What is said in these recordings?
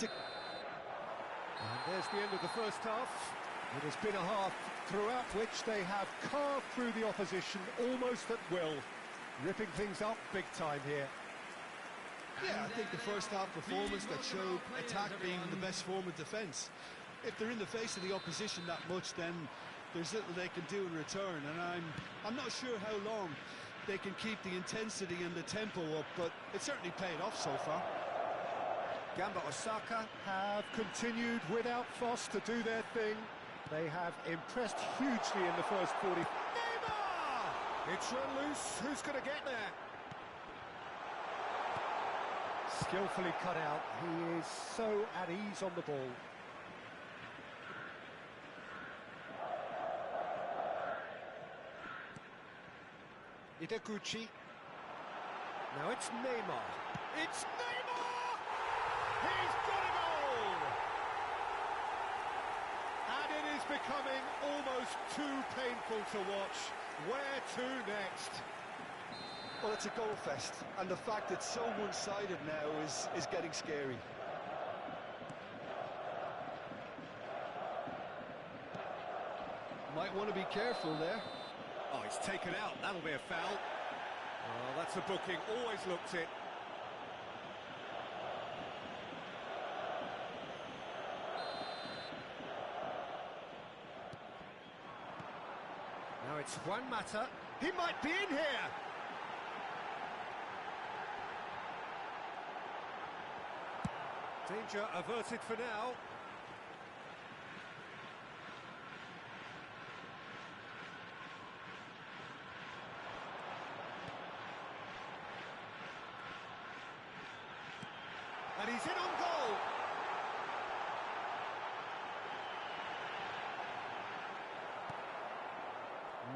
to... And there's the end of the first half. It has been a half throughout which they have carved through the opposition almost at will, ripping things up big time here. Yeah, I think the first half performance that showed attack being the best form of defence. If they're in the face of the opposition that much, then there's little they can do in return, and I'm not sure how long they can keep the intensity and the tempo up, but it certainly paid off so far. Gamba Osaka have continued without fuss to do their thing. They have impressed hugely in the first 40. Neymar! It's run loose. Who's going to get there? Skillfully cut out. He is so at ease on the ball. Itaguchi. Now it's Neymar. It's Neymar! He's got a goal! And it is becoming almost too painful to watch. Where to next? Well, it's a goal fest, and the fact it's so one-sided now is getting scary. Might want to be careful there. Oh, it's taken out. That'll be a foul. Oh, that's a booking. Always looked it. Now it's Juan Mata. He might be in here. Danger averted for now. And he's in on goal.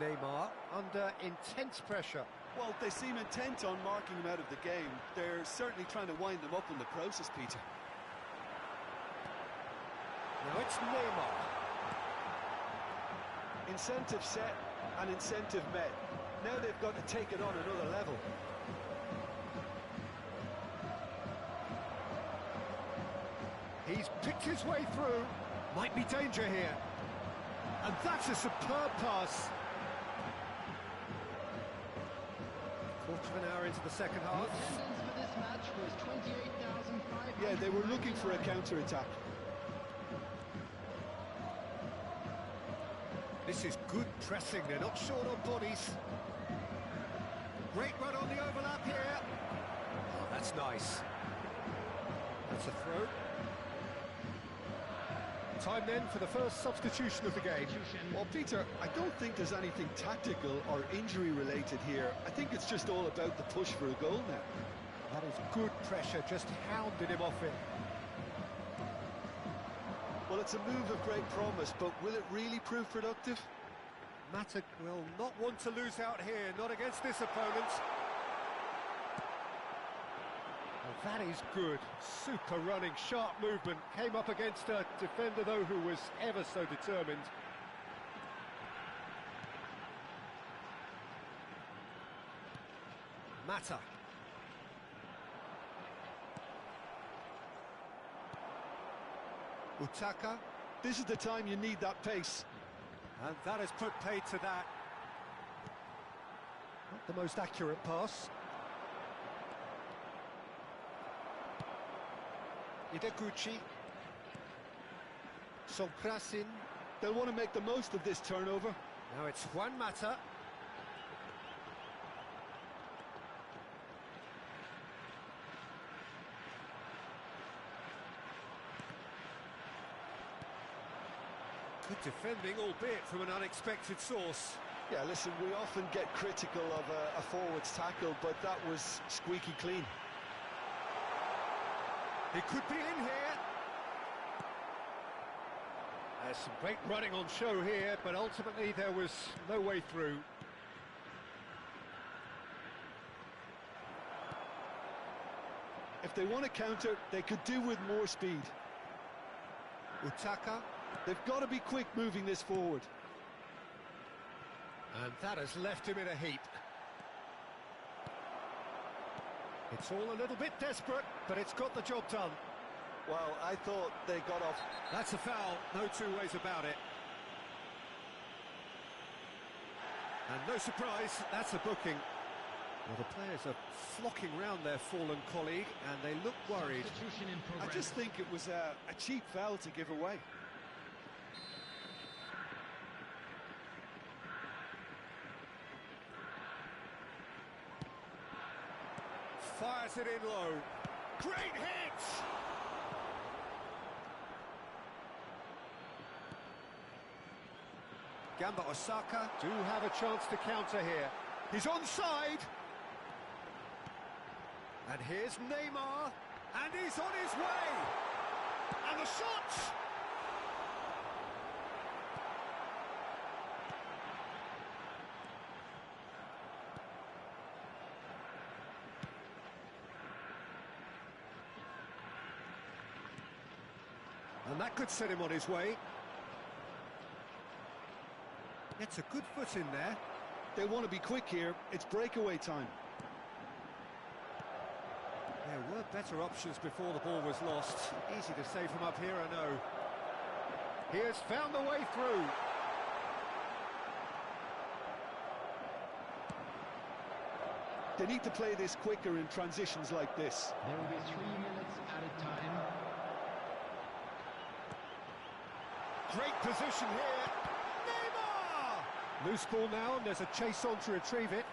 Neymar under intense pressure. Well, they seem intent on marking him out of the game. They're certainly trying to wind him up in the process, Peter. Now it's Neymar. Incentive set and incentive met. Now they've got to take it on another level. He's picked his way through. Might be danger here. And that's a superb pass. Quarter of an hour into the second half. The attendance for this match was 28,500. Yeah, they were looking for a counter-attack. This is good pressing. They're not short on bodies. Great run on the overlap here. Oh, that's nice. That's a throw. Time then for the first substitution of the game. Well, Peter, I don't think there's anything tactical or injury-related here. I think it's just all about the push for a goal now. That is good pressure, just hounded him off it. Well, it's a move of great promise, but will it really prove productive? Mata will not want to lose out here, not against this opponent. Well, that is good. Super running, sharp movement. Came up against a defender, though, who was ever so determined. Mata. Utaka. This is the time you need that pace. And that has put paid to that. Not the most accurate pass. Itaguchi. Sonkrasin. They'll want to make the most of this turnover. Now it's Juan Mata. Good defending, albeit from an unexpected source. Yeah, listen, we often get critical of a forward's tackle, but that was squeaky clean. He could be in here. There's some great running on show here, but ultimately there was no way through. If they want to counter, they could do with more speed. Utaka. They've got to be quick moving this forward. And that has left him in a heap. It's all a little bit desperate, but it's got the job done. Well, I thought they got off. That's a foul, no two ways about it. And no surprise, that's a booking. Well, the players are flocking round their fallen colleague, and they look worried. Substitution in I progress. just think it was a cheap foul to give away. Fires it in low. Great hit! Gamba Osaka. Do have a chance to counter here. He's onside. And here's Neymar. And he's on his way. And the shot! And that could set him on his way. Gets a good foot in there. They want to be quick here. It's breakaway time. There were better options before the ball was lost. Easy to say from up here, I know. He has found the way through. They need to play this quicker in transitions like this. There will be 3 minutes added time. Great position here. Neymar! Loose ball now, and there's a chase on to retrieve it.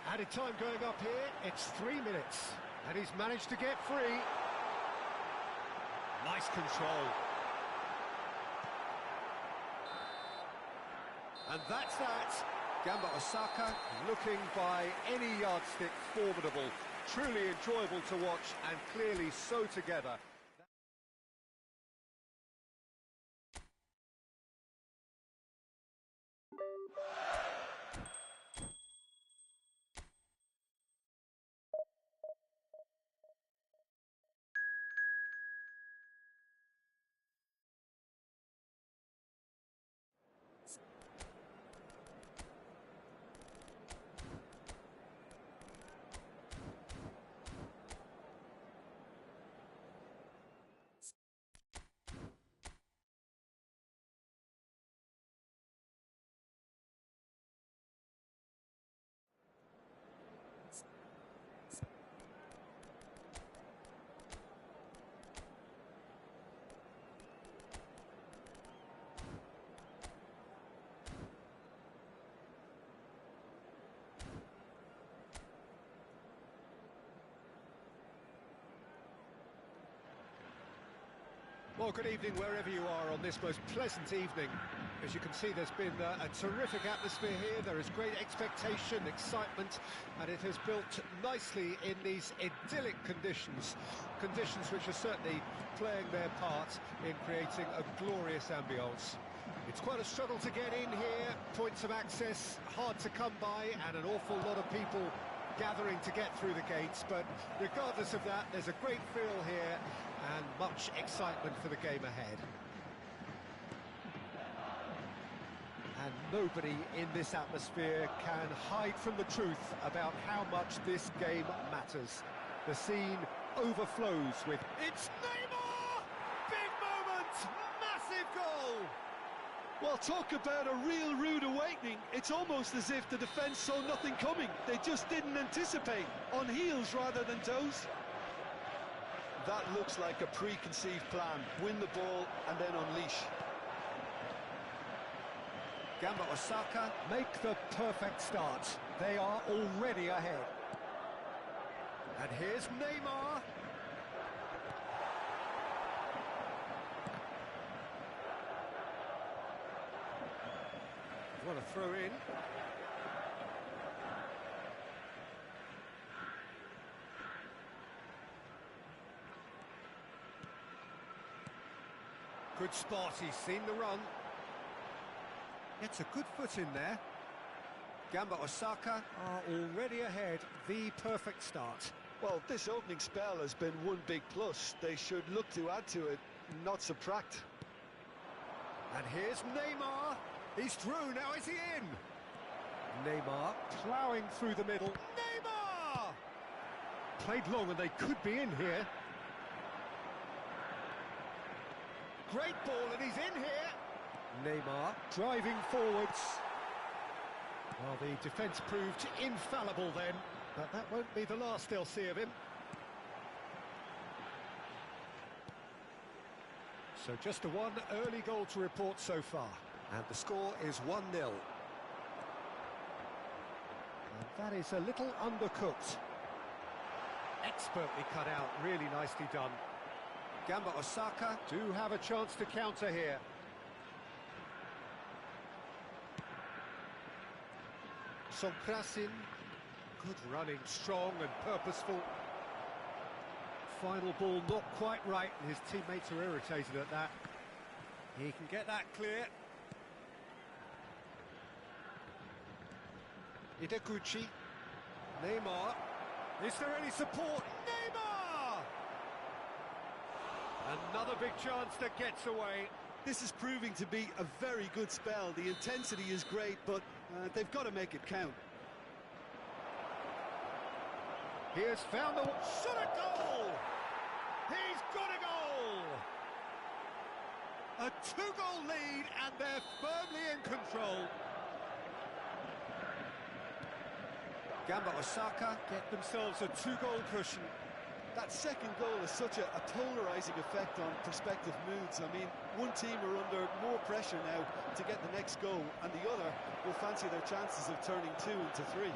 Added time going up here, it's 3 minutes, and he's managed to get free. Nice control. And that's that. Gamba Osaka. Looking by any yardstick formidable. Truly enjoyable to watch, and clearly so together. Well, good evening wherever you are on this most pleasant evening. As you can see, there's been a terrific atmosphere here. There is great expectation, excitement, and it has built nicely in these idyllic conditions. Conditions which are certainly playing their part in creating a glorious ambience. It's quite a struggle to get in here, points of access hard to come by, and an awful lot of people gathering to get through the gates, but regardless of that, there's a great feel here and much excitement for the game ahead. And nobody in this atmosphere can hide from the truth about how much this game matters. The scene overflows with, it's Neymar! Big moment! Massive goal! Well, talk about a real rude awakening. It's almost as if the defence saw nothing coming. They just didn't anticipate. On heels rather than toes. That looks like a preconceived plan. Win the ball and then unleash. Gamba Osaka. Make the perfect start. They are already ahead. And here's Neymar. What a throw in. Good spot, he's seen the run. Gets a good foot in there. Gamba Osaka. Are already ahead, the perfect start. Well, this opening spell has been one big plus. They should look to add to it, not subtract. And here's Neymar. He's through, now is he in? Neymar ploughing through the middle. Neymar! Played long and they could be in here. Great ball and he's in here. Neymar driving forwards. Well, the defence proved infallible then, but that won't be the last they'll see of him. So just the one early goal to report so far. And the score is 1-0. And that is a little undercooked. Expertly cut out, really nicely done. Gamba Osaka. Do have a chance to counter here. Sonkrasin, good running, strong and purposeful. Final ball not quite right, and his teammates are irritated at that. He can get that clear. Ideguchi. Neymar. Is there any support? Neymar! Another big chance that gets away. This is proving to be a very good spell. The intensity is great, but they've got to make it count. He has found the shot, a goal! He's got a goal! A two-goal lead, and they're firmly in control. Gamba Osaka. Get themselves a two-goal cushion. That second goal has such a polarising effect on prospective moods. I mean, one team are under more pressure now to get the next goal, and the other will fancy their chances of turning 2 into 3.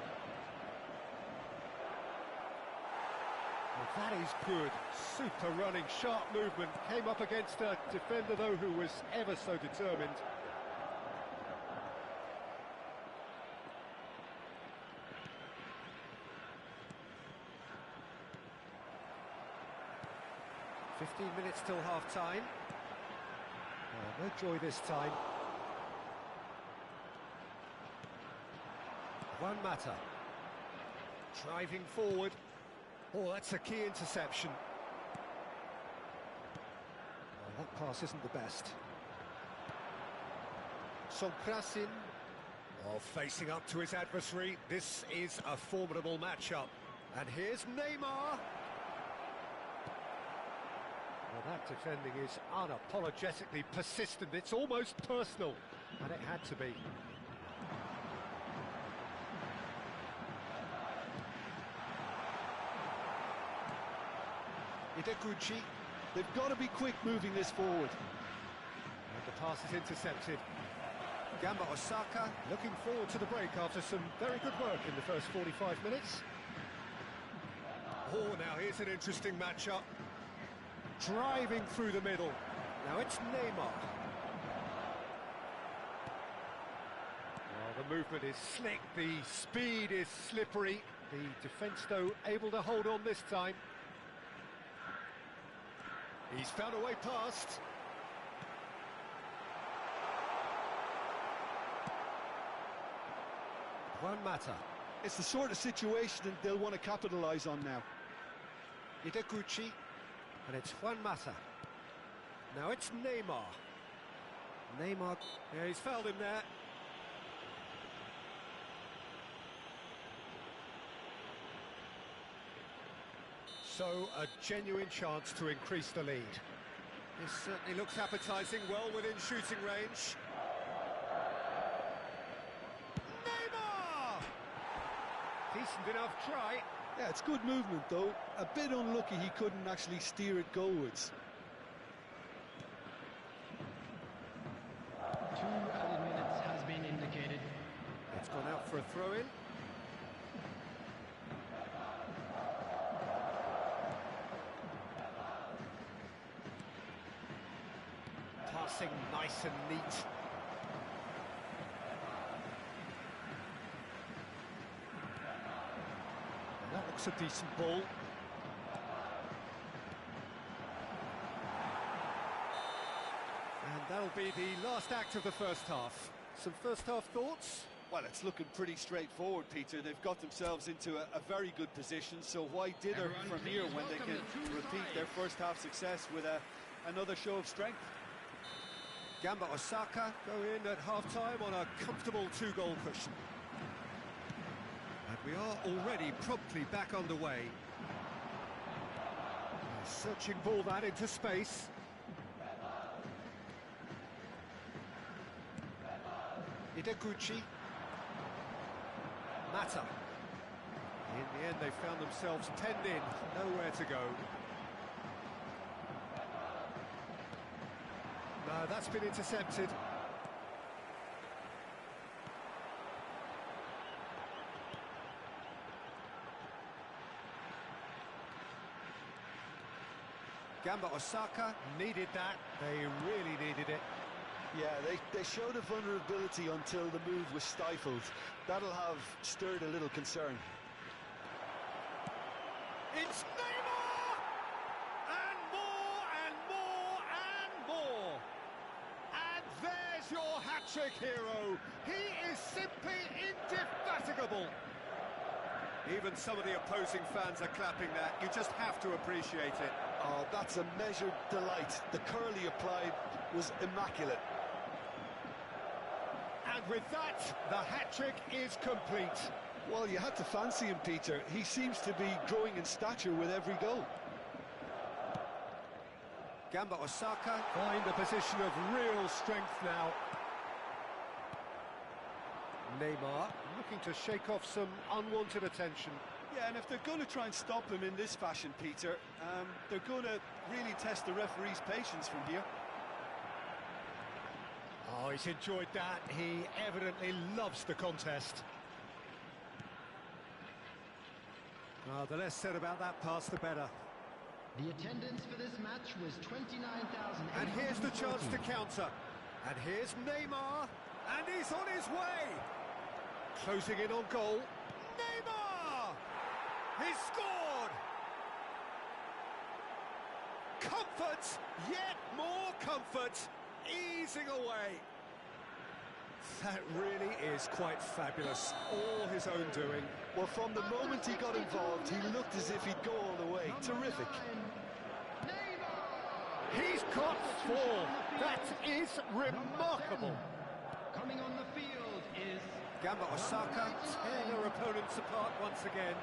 Well, that is good. Super running, sharp movement. Came up against a defender, though, who was ever so determined. "15 minutes till half-time. Oh, no joy this time. One matter. Driving forward. Oh, that's a key interception. Well, that pass isn't the best. Sonkrasin. Oh, facing up to his adversary. This is a formidable matchup. And here's Neymar. Well, that defending is unapologetically persistent. It's almost personal, and it had to be. Ideguchi. They've got to be quick moving this forward. And the pass is intercepted. Gamba Osaka. Looking forward to the break after some very good work in the first 45 minutes. Oh, now here's an interesting matchup. Driving through the middle. Now it's Neymar. Well, the movement is slick, the speed is slippery. The defence, though, able to hold on this time. He's found a way past. One matter. It's the sort of situation that they'll want to capitalise on now. Ideguchi. And it's Juan Mata. Now it's Neymar. Neymar. Yeah, he's fouled him there. So, a genuine chance to increase the lead. This certainly looks appetising, well within shooting range. Neymar! Decent enough try. Yeah, it's good movement, though. A bit unlucky he couldn't actually steer it goalwards. 2 added minutes has been indicated. It's gone out for a throw-in. Passing nice and neat. And that looks a decent ball. And that'll be the last act of the first half. Some first half thoughts? Well, it's looking pretty straightforward, Peter. They've got themselves into a very good position, so why dither from here when they can repeat their first half success with another show of strength? Gamba Osaka Go in at half-time on a comfortable 2-goal cushion. and we are already promptly back underway. Searching ball that into space. Ideguchi. Mata. In the end, they found themselves penned in, nowhere to go. No, that's been intercepted. Gamba Osaka. Needed that. They really needed it. Yeah, they showed a vulnerability until the move was stifled. That'll have stirred a little concern. It's Neymar! And more, and more, and more! And there's your hat-trick hero. He is simply indefatigable. Even some of the opposing fans are clapping that. You just have to appreciate it. Oh, that's a measured delight. The curl he applied was immaculate. And with that, the hat-trick is complete. Well, you had to fancy him, Peter. He seems to be growing in stature with every goal. Gamba Osaka. Find a position of real strength now. Neymar looking to shake off some unwanted attention. Yeah, and if they're going to try and stop him in this fashion, Peter, they're going to really test the referee's patience from here. Oh, he's enjoyed that. He evidently loves the contest. Oh, the less said about that pass, the better. The attendance for this match was 29,000. And here's the chance to counter. And here's Neymar. And he's on his way. Closing in on goal. Neymar! He's scored! Comfort! Yet more comfort! Easing away. That really is quite fabulous. All his own doing. Well, from the moment he got involved, he looked as if he'd go all the way. Terrific. He's got 4. That is remarkable. Coming on the field is Gamba Osaka tearing their opponents apart once again.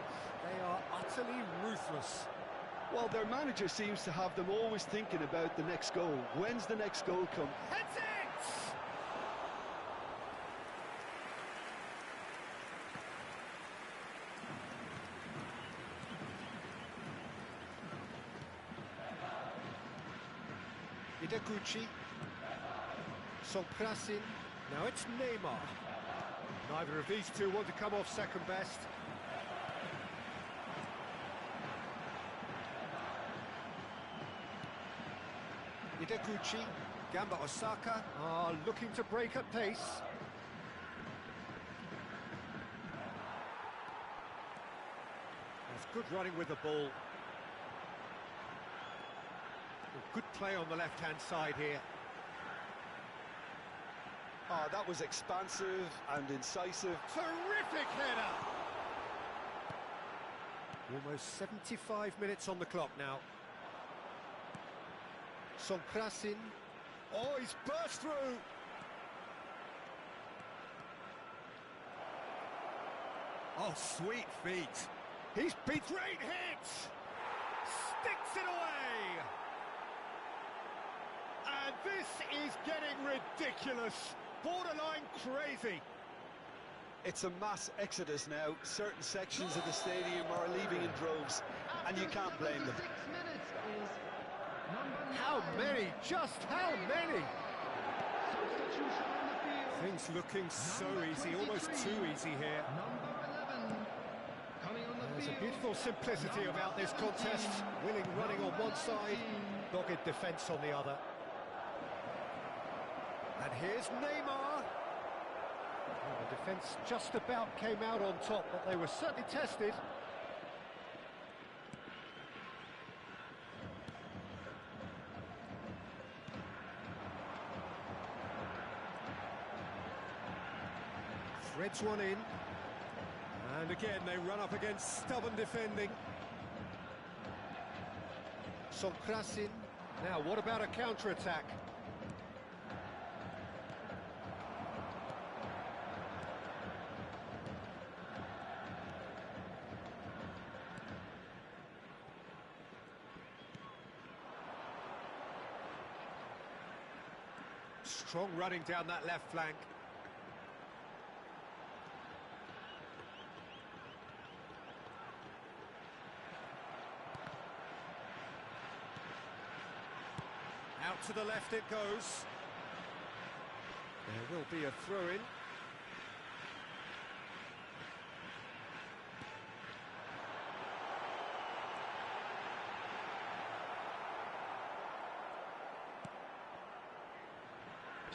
They are utterly ruthless. Well, their manager seems to have them always thinking about the next goal. When's the next goal come? Heads it! Ideguchi. Solprasin. Now it's Neymar. Neither of these two want to come off second best. Ideguchi. Gamba Osaka. Looking to break at pace. That's good running with the ball. Good play on the left-hand side here. Oh, that was expansive and incisive. Terrific header! Almost 75 minutes on the clock now. Solprasin. Oh, he's burst through! Oh, sweet feet. He's beat. Great hit! Sticks it away! And this is getting ridiculous. Borderline crazy. It's a mass exodus now. Certain sections of the stadium are leaving in droves, and you can't blame them. 6 minutes is number 9. How many? Just how many? Substitution on the field. Things looking so Number easy, almost 23. too easy here. Number 11. Coming on the There's a field. beautiful simplicity about this contest. Willing running on one side, dogged defence on the other. And here's Neymar. Well, the defence just about came out on top, but they were certainly tested. Threads one in. And again, they run up against stubborn defending. Sokrasin. Now, what about a counter-attack? Strong running down that left flank. Out to the left it goes. There will be a throw-in.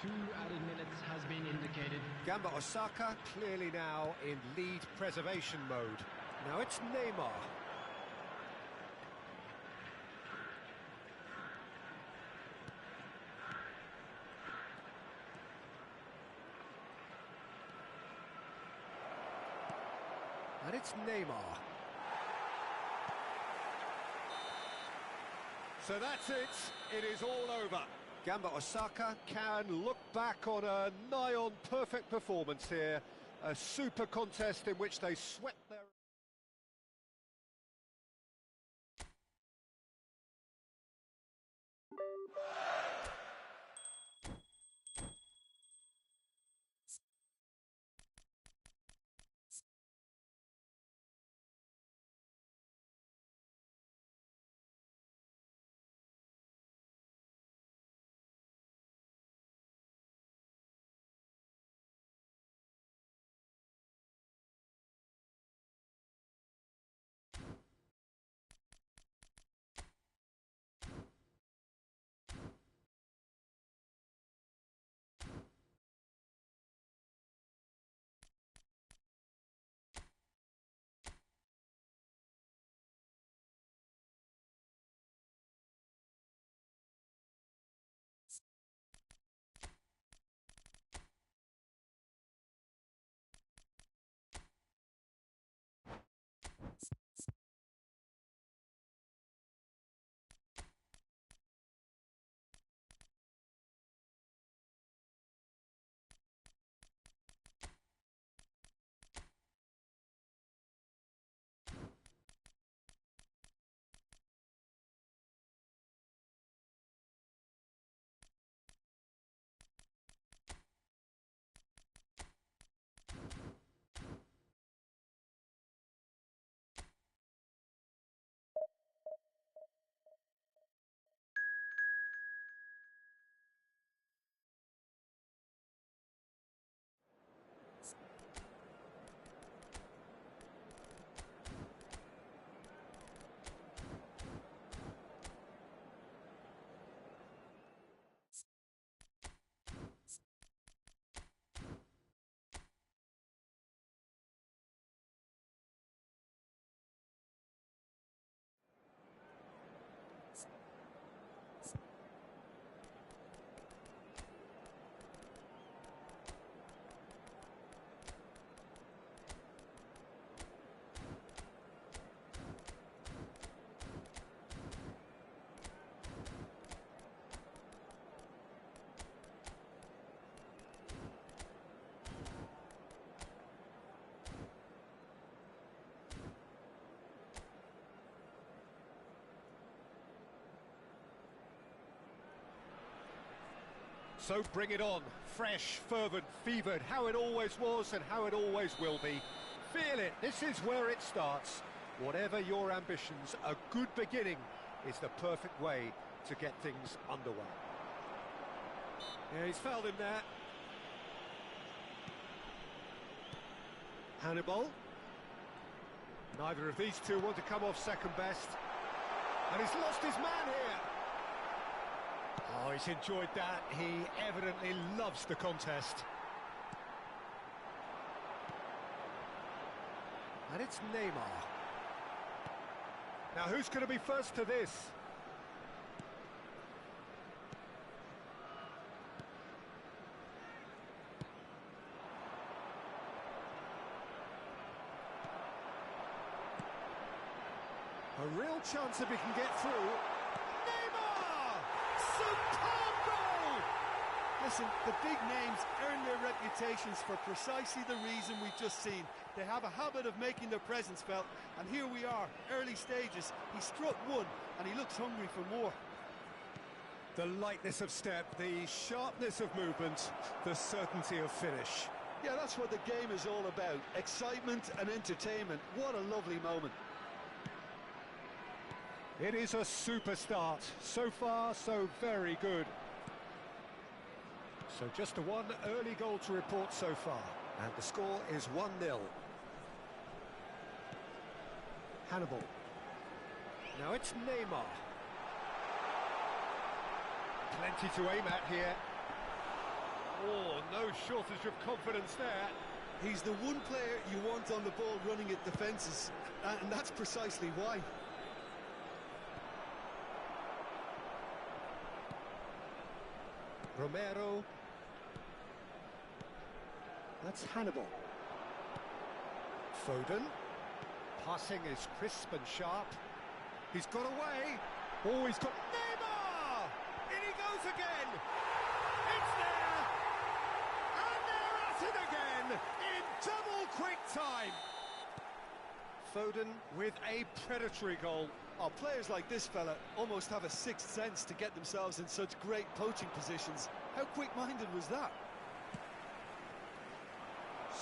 Two added minutes has been indicated. Gamba Osaka clearly now in lead preservation mode. Now it's Neymar. And it's Neymar. So that's it. It is all over. Gamba Osaka can look back on a nigh-on perfect performance here. A super contest in which they swept their... So bring it on, fresh, fervent, fevered, how it always was and how it always will be. Feel it, this is where it starts. Whatever your ambitions, a good beginning is the perfect way to get things underway. Yeah, he's fouled him there. Hannibal. Neither of these two want to come off second best. And he's lost his man here. Oh, he's enjoyed that. He evidently loves the contest. And it's Neymar. Now, who's going to be first to this? A real chance if he can get through. Neymar! Superb goal! Listen, the big names earn their reputations for precisely the reason we've just seen. They have a habit of making their presence felt, and here we are, early stages. He struck one, and he looks hungry for more. The lightness of step, the sharpness of movement, the certainty of finish. Yeah, that's what the game is all about. Excitement and entertainment. What a lovely moment. It is a super start. So far, so very good. So just a one early goal to report so far. And the score is 1-0. Hannibal. Now it's Neymar. Plenty to aim at here. Oh, no shortage of confidence there. He's the one player you want on the ball running at defences, and that's precisely why. Romero. That's Hannibal. Foden. Passing is crisp and sharp. He's got away. Oh, he's got Neymar! In he goes again. It's there. And they're at it again in double quick time. Foden with a predatory goal. Oh, players like this fella almost have a sixth sense to get themselves in such great poaching positions. How quick-minded was that?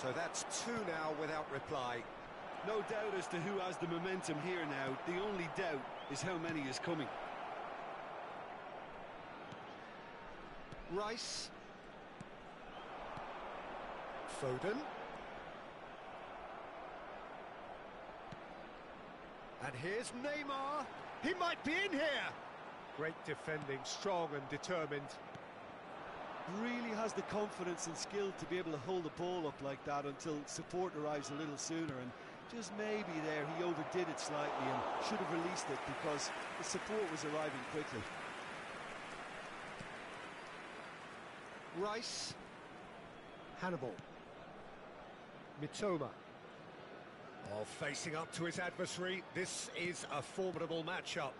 So that's two now without reply. No doubt as to who has the momentum here now. The only doubt is how many is coming. Rice. Foden. And here's Neymar. He might be in here. Great defending, strong and determined. Really has the confidence and skill to be able to hold the ball up like that until support arrives a little sooner, and just maybe there he overdid it slightly and should have released it because the support was arriving quickly. Rice. Hannibal. Mitoma. Oh, facing up to his adversary. This is a formidable matchup.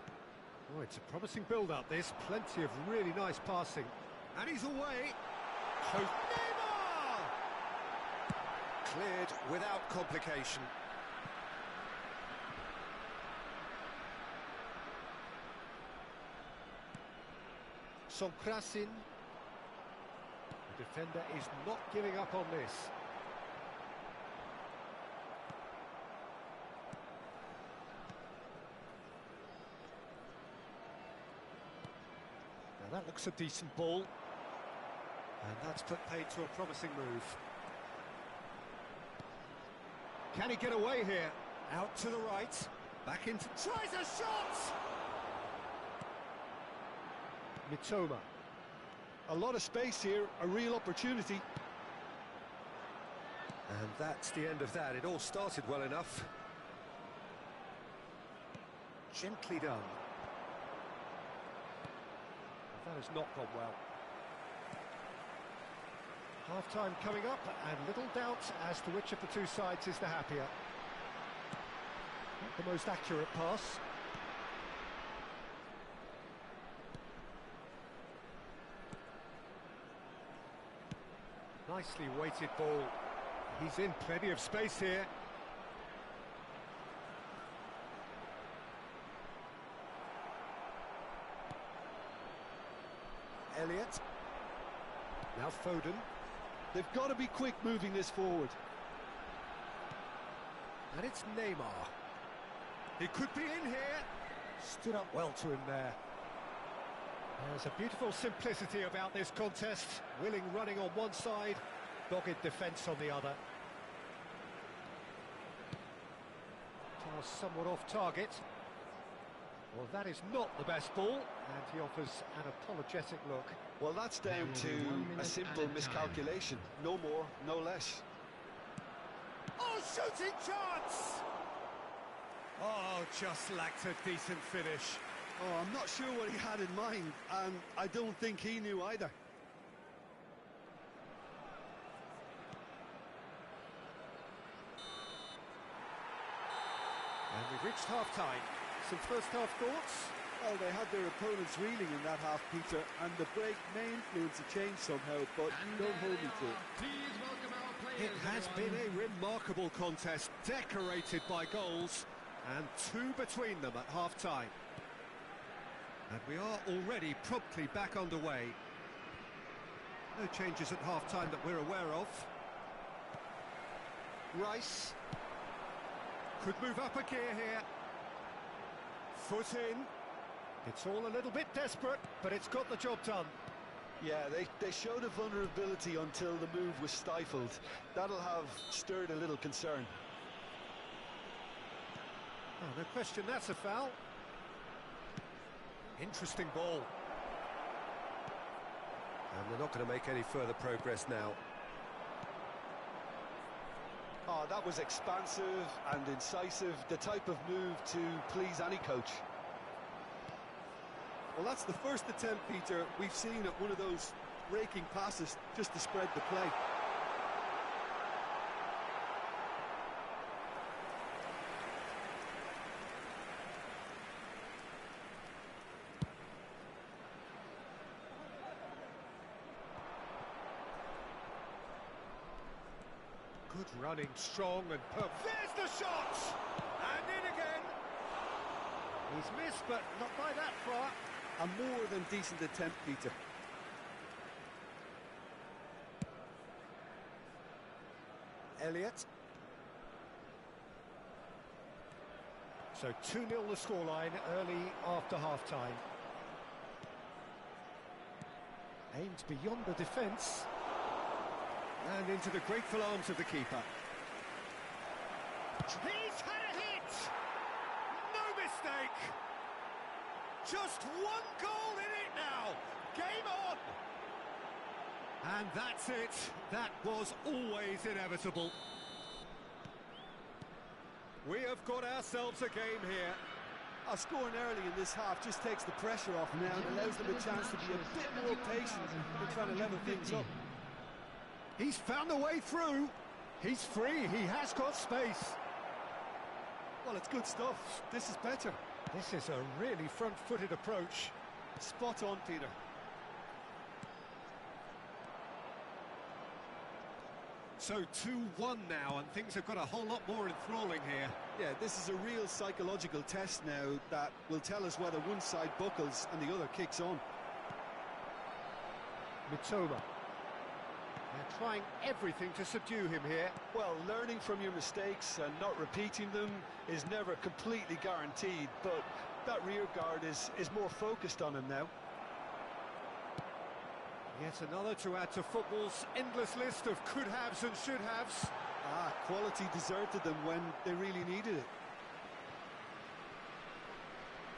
Oh, it's a promising build-up, this. Plenty of really nice passing. And he's away. Close. Neymar! Cleared without complication. Sonkrasin. The defender is not giving up on this. Now that looks a decent ball. And that's put paid to a promising move. Can he get away here? Out to the right. Back into... Tries a shot! Mitoma. A lot of space here, a real opportunity. And that's the end of that. It all started well enough. Gently done. That has not gone well. Half-time coming up, and little doubt as to which of the two sides is the happier. Not the most accurate pass. Nicely weighted ball. He's in plenty of space here. Elliott. Now Foden. They've got to be quick moving this forward. And it's Neymar. He could be in here. Stood up well to him there. There's a beautiful simplicity about this contest. Willing running on one side, dogged defence on the other. Pass somewhat off target. Well, that is not the best ball, and he offers an apologetic look. Well, that's down to a simple miscalculation. No more, no less. Oh, shooting chance! Oh, just lacked a decent finish. Oh, I'm not sure what he had in mind, and I don't think he knew either. And we've reached half-time. Some first-half thoughts? Well, they had their opponents reeling in that half, Peter, and the break may influence a change somehow, but don't hold me to it. Please welcome our players. It has been a remarkable contest, decorated by goals, and 2 between them at half-time. And we are already promptly back underway. No changes at half-time that we're aware of. Rice could move up a gear here. Foot in. It's all a little bit desperate, but it's got the job done. Yeah, they showed a vulnerability until the move was stifled. That'll have stirred a little concern. Oh, no question, that's a foul. Interesting ball. And they're not going to make any further progress now. Oh, that was expansive and incisive, the type of move to please any coach. Well, that's the first attempt, Peter, we've seen at one of those raking passes just to spread the play. Good running, strong and perfect. There's the shot! And in again. He's missed, but not by that far. A more than decent attempt, Peter. Elliott. So 2-0 the scoreline early after half-time. Aimed beyond the defence. And into the grateful arms of the keeper. He's had a hit! No mistake! Just 1 goal in it now! Game on! And that's it. That was always inevitable. We have got ourselves a game here. Scoring early in this half just takes the pressure off now and allows them a chance to be a bit more patient in trying to level things up. He's found a way through. He's free. He has got space. Well, it's good stuff. This is better. This is a really front-footed approach. Spot on, Peter. So 2-1 now, and things have got a whole lot more enthralling here. Yeah, this is a real psychological test now that will tell us whether one side buckles and the other kicks on. Mitoma. They're trying everything to subdue him here. Well, learning from your mistakes and not repeating them is never completely guaranteed, but that rear guard is more focused on him now. Yet another to add to football's endless list of could-haves and should-haves. Quality deserted them when they really needed it.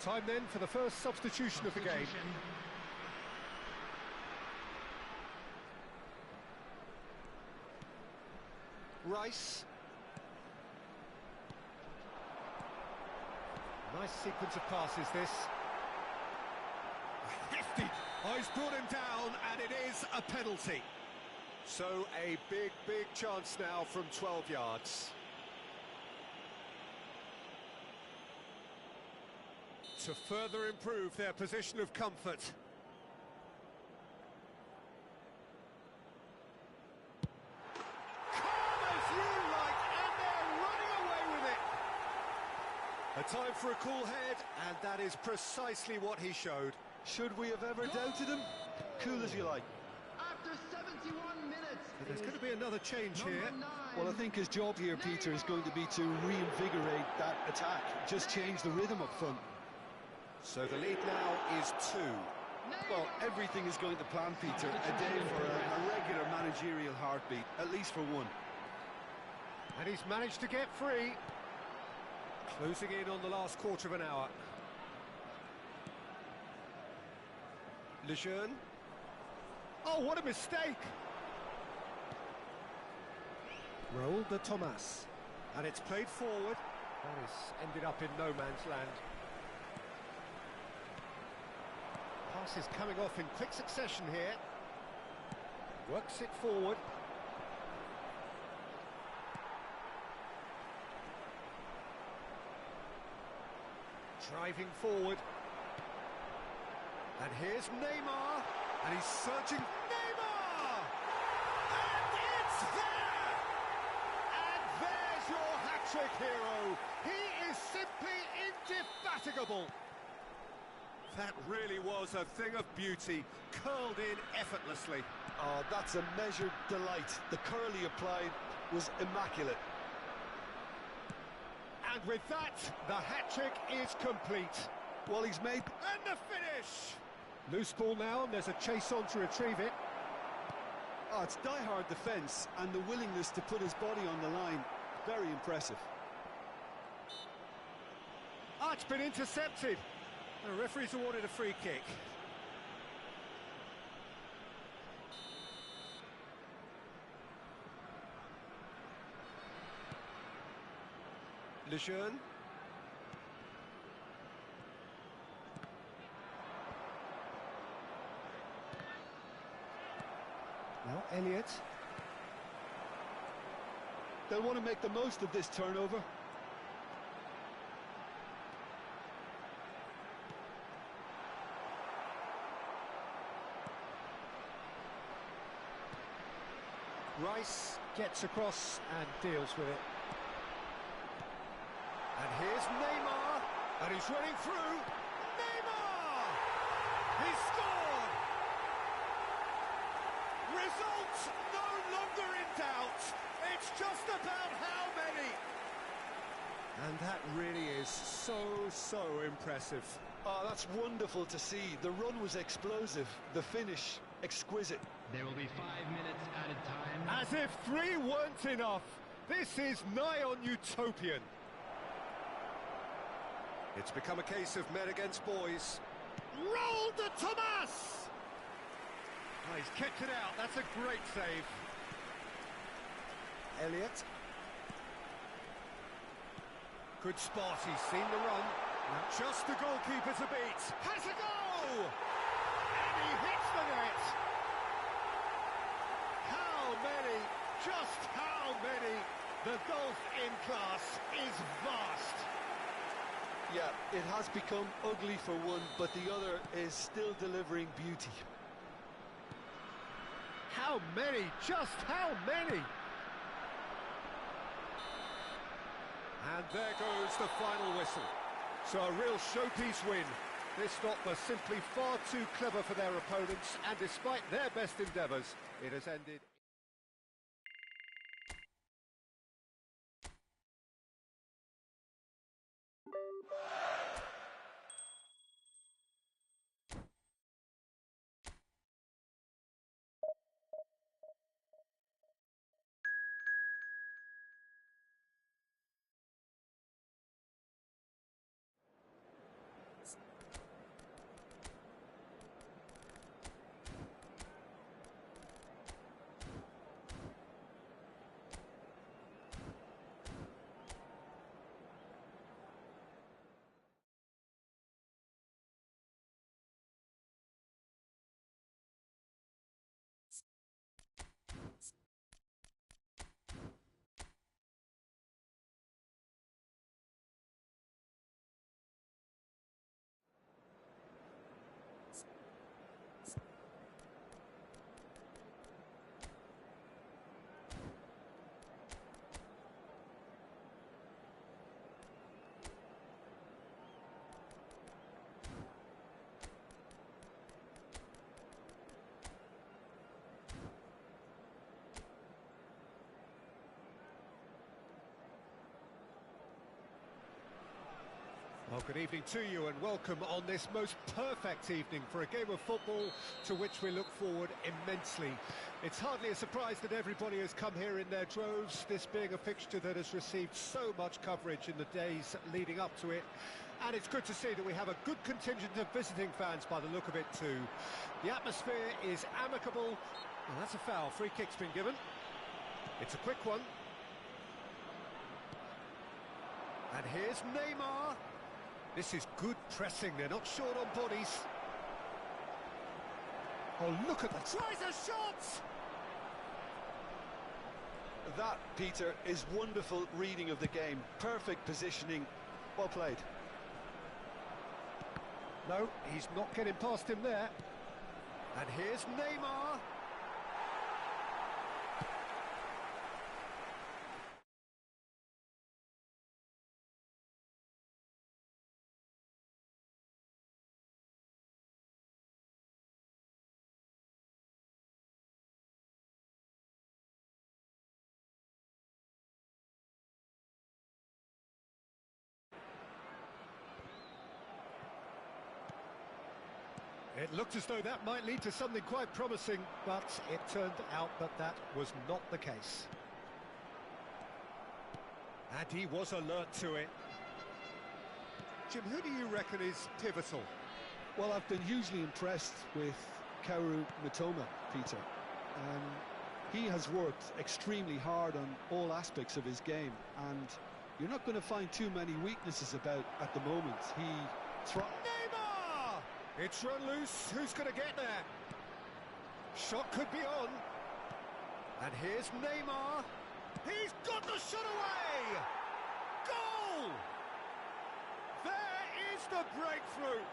Time then for the first substitution of the game. Rice. Nice sequence of passes, this. Hefty. Oh, he's brought him down, and it is a penalty. So a big chance now from 12 yards. To further improve their position of comfort. Calm as you like, and they're running away with it. A time for a cool head, and that is precisely what he showed. Should we have ever doubted him? Cool as you like. After 71 minutes. But there's going to be another change here. Well, I think his job here, Peter, is going to be to reinvigorate that attack. Just change the rhythm up front. So the lead now is 2. Well, everything is going to plan, Peter. A day for a regular managerial heartbeat, at least for one. And he's managed to get free. Closing in on the last quarter of an hour. Lejeune. Oh, what a mistake! Raúl de Tomàs. And it's played forward. That has ended up in no man's land. Passes coming off in quick succession here. Works it forward. driving forward. And here's Neymar, and he's searching. Neymar! And it's there! And there's your hat-trick hero. He is simply indefatigable. That really was a thing of beauty, curled in effortlessly. Oh, that's a measured delight. The curl he applied was immaculate. And with that, the hat-trick is complete. Well, he's made... And the finish! Loose ball now, and there's a chase on to retrieve it. Oh, it's die-hard defence and the willingness to put his body on the line. Very impressive. Oh, it's been intercepted. The referee's awarded a free kick. Lejeune. Now Elliott. They'll want to make the most of this turnover. Rice gets across and deals with it. And here's Neymar, and he's running through. Neymar! He's scored! Result no longer in doubt. It's just about how many. And that really is so impressive. Oh, that's wonderful to see. The run was explosive, the finish exquisite. There will be 5 minutes added time. As if 3 weren't enough. This is nigh on utopian. It's become a case of men against boys. Roll de Thomas! Oh, he's kept it out. That's a great save. Elliott. Good spot. He's seen the run. Now just the goalkeeper to beat. Has a goal! And he hits the net. How many? Just how many? The gulf in class is vast. Yeah, it has become ugly for one, but the other is still delivering beauty. How many? Just how many? And there goes the final whistle. So a real showpiece win. This lot were simply far too clever for their opponents, and despite their best endeavours, it has ended... Well, good evening to you and welcome on this most perfect evening for a game of football to which we look forward immensely. It's hardly a surprise that everybody has come here in their droves, this being a fixture that has received so much coverage in the days leading up to it. And it's good to see that we have a good contingent of visiting fans by the look of it too. The atmosphere is amicable. Well, that's a foul. Free kick's been given. It's a quick one. And here's Neymar. This is good pressing, they're not short on bodies. Oh, look at that. Tries a shot! That, Peter, is wonderful reading of the game. Perfect positioning. Well played. No, he's not getting past him there. And here's Neymar. It looked as though that might lead to something quite promising, but it turned out that that was not the case. And he was alert to it. Jim, who do you reckon is pivotal? Well, I've been hugely impressed with Kaoru Mitoma, Peter. He has worked extremely hard on all aspects of his game, and you're not going to find too many weaknesses about at the moment. Neymar! It's run loose. Who's going to get there? Shot could be on. And here's Neymar. He's got the shot away! Goal! There is the breakthrough.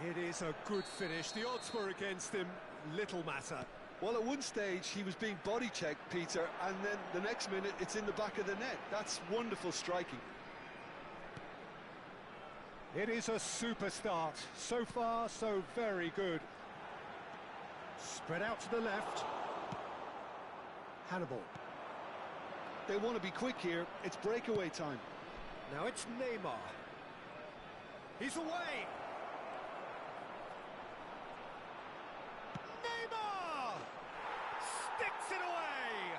It is a good finish. The odds were against him. Little matter. Well, at one stage he was being body checked, Peter, and then the next minute it's in the back of the net. That's wonderful striking. It is a super start. So far, so very good. Spread out to the left. Hannibal. They want to be quick here. It's breakaway time. Now it's Neymar. He's away. Neymar! Sticks it away!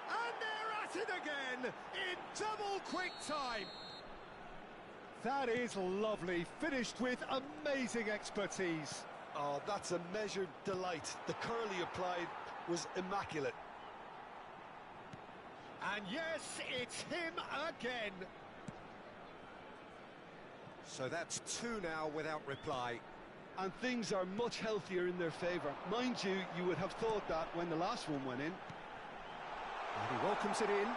And they're at it again in double quick time. That is lovely, finished with amazing expertise. Oh, that's a measured delight. The curl he applied was immaculate. And yes, it's him again. So that's two now without reply. And things are much healthier in their favour. Mind you, you would have thought that when the last one went in. And he welcomes it in.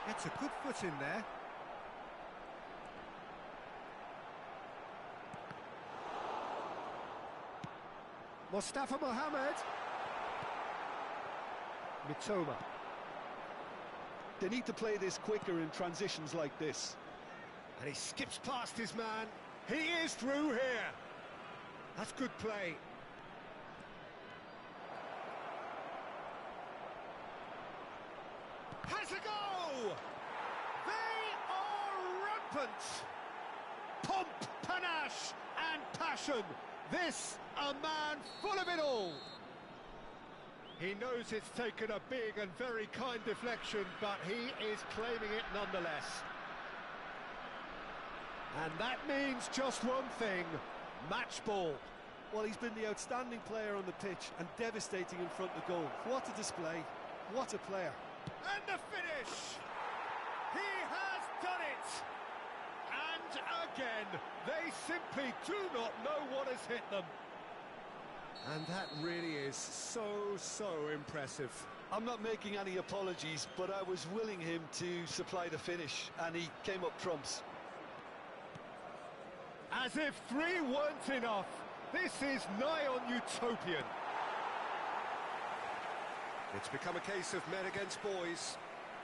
It's a good foot in there. Mustafa Mohamed. Mitoma. They need to play this quicker in transitions like this. And he skips past his man. He is through here. That's good play. Has a go! They are rampant. Pomp, panache and passion. This, a man full of it all. He knows it's taken a big and very kind deflection, but he is claiming it nonetheless. And that means just one thing, match ball. Well, he's been the outstanding player on the pitch and devastating in front of goal. What a display, what a player. And the finish! He has done it! And again, they simply do not know what has hit them. And that really is so impressive. I'm not making any apologies, but I was willing him to supply the finish, and he came up trumps. As if three weren't enough, this is nigh on utopian. It's become a case of men against boys.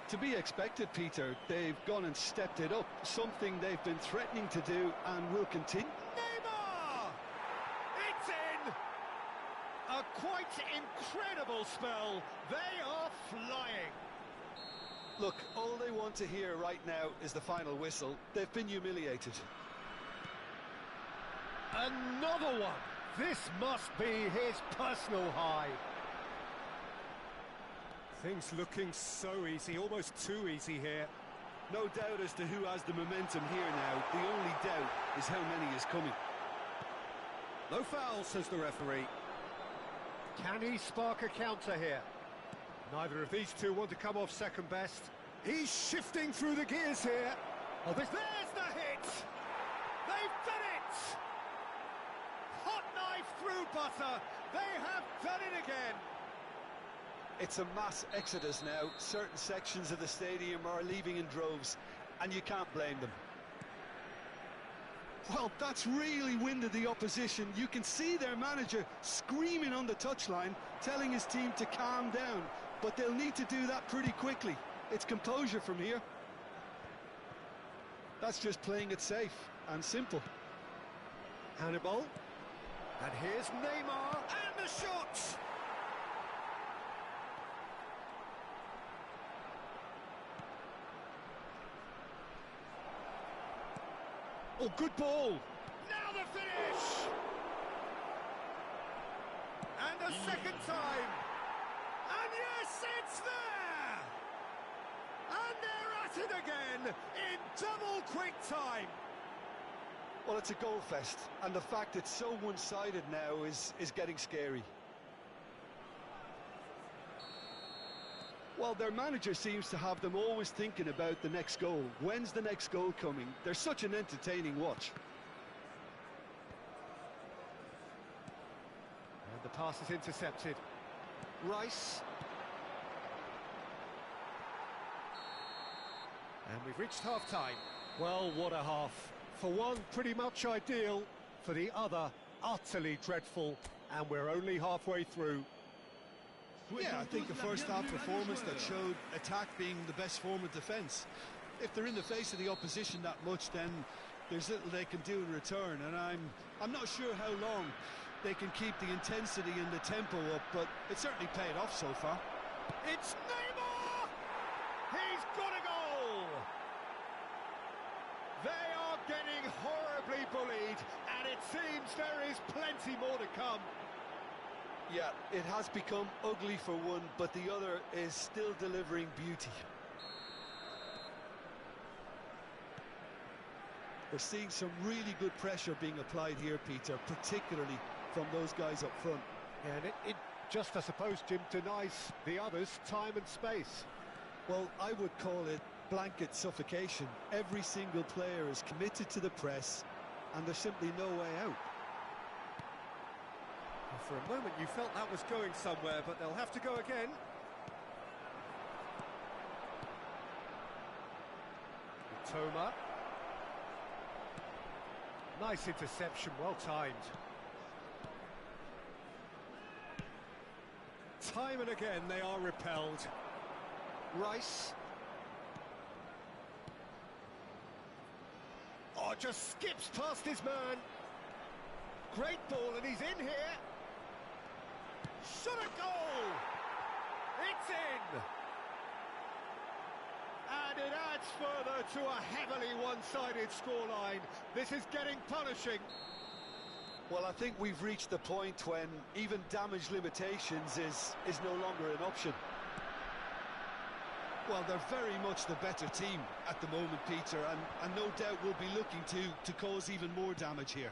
To be expected, Peter. They've gone and stepped it up, something they've been threatening to do and will continue. Neymar! It's in! A quite incredible spell. They are flying. Look, all they want to hear right now is the final whistle. They've been humiliated. Another one. This must be his personal high. Things looking so easy, almost too easy here. No doubt as to who has the momentum here now. The only doubt is how many is coming. No foul, says the referee. Can he spark a counter here? Neither of these two want to come off second best. He's shifting through the gears here. Oh, there's the hit! They've done it! Hot knife through butter. They have done it again. It's a mass exodus now. Certain sections of the stadium are leaving in droves, and you can't blame them. Well, that's really winded the opposition. You can see their manager screaming on the touchline, telling his team to calm down. But they'll need to do that pretty quickly. It's composure from here. That's just playing it safe and simple. Hannibal. And here's Neymar, and the shot! Oh, good ball! Now the finish! And a second time! And yes, it's there! And they're at it again, in double quick time! Well, it's a goal fest, and the fact it's so one-sided now is getting scary. Well, their manager seems to have them always thinking about the next goal. When's the next goal coming? They're such an entertaining watch. And the pass is intercepted. Rice. And we've reached half-time. Well, what a half. For one, pretty much ideal. For the other, utterly dreadful. And we're only halfway through. Yeah, I think a first-half performance that showed attack being the best form of defence. If they're in the face of the opposition that much, then there's little they can do in return. And I'm not sure how long they can keep the intensity and the tempo up, but it certainly paid off so far. It's Neymar! He's got a goal! They are getting horribly bullied, and it seems there is plenty more to come. Yeah, it has become ugly for one, but the other is still delivering beauty. We're seeing some really good pressure being applied here, Peter, particularly from those guys up front. Yeah, and it just, I suppose, Jim, denies the others time and space. Well, I would call it blanket suffocation. Every single player is committed to the press, and there's simply no way out. For a moment you felt that was going somewhere, but they'll have to go again. Toma. Nice interception, well timed. Time and again they are repelled. Rice. Oh, just skips past his man. Great ball, and he's in here. Shot a goal! It's in! And it adds further to a heavily one-sided scoreline. This is getting punishing. Well, I think we've reached the point when even damage limitations is no longer an option. Well, they're very much the better team at the moment, Peter, and no doubt we'll be looking to cause even more damage here.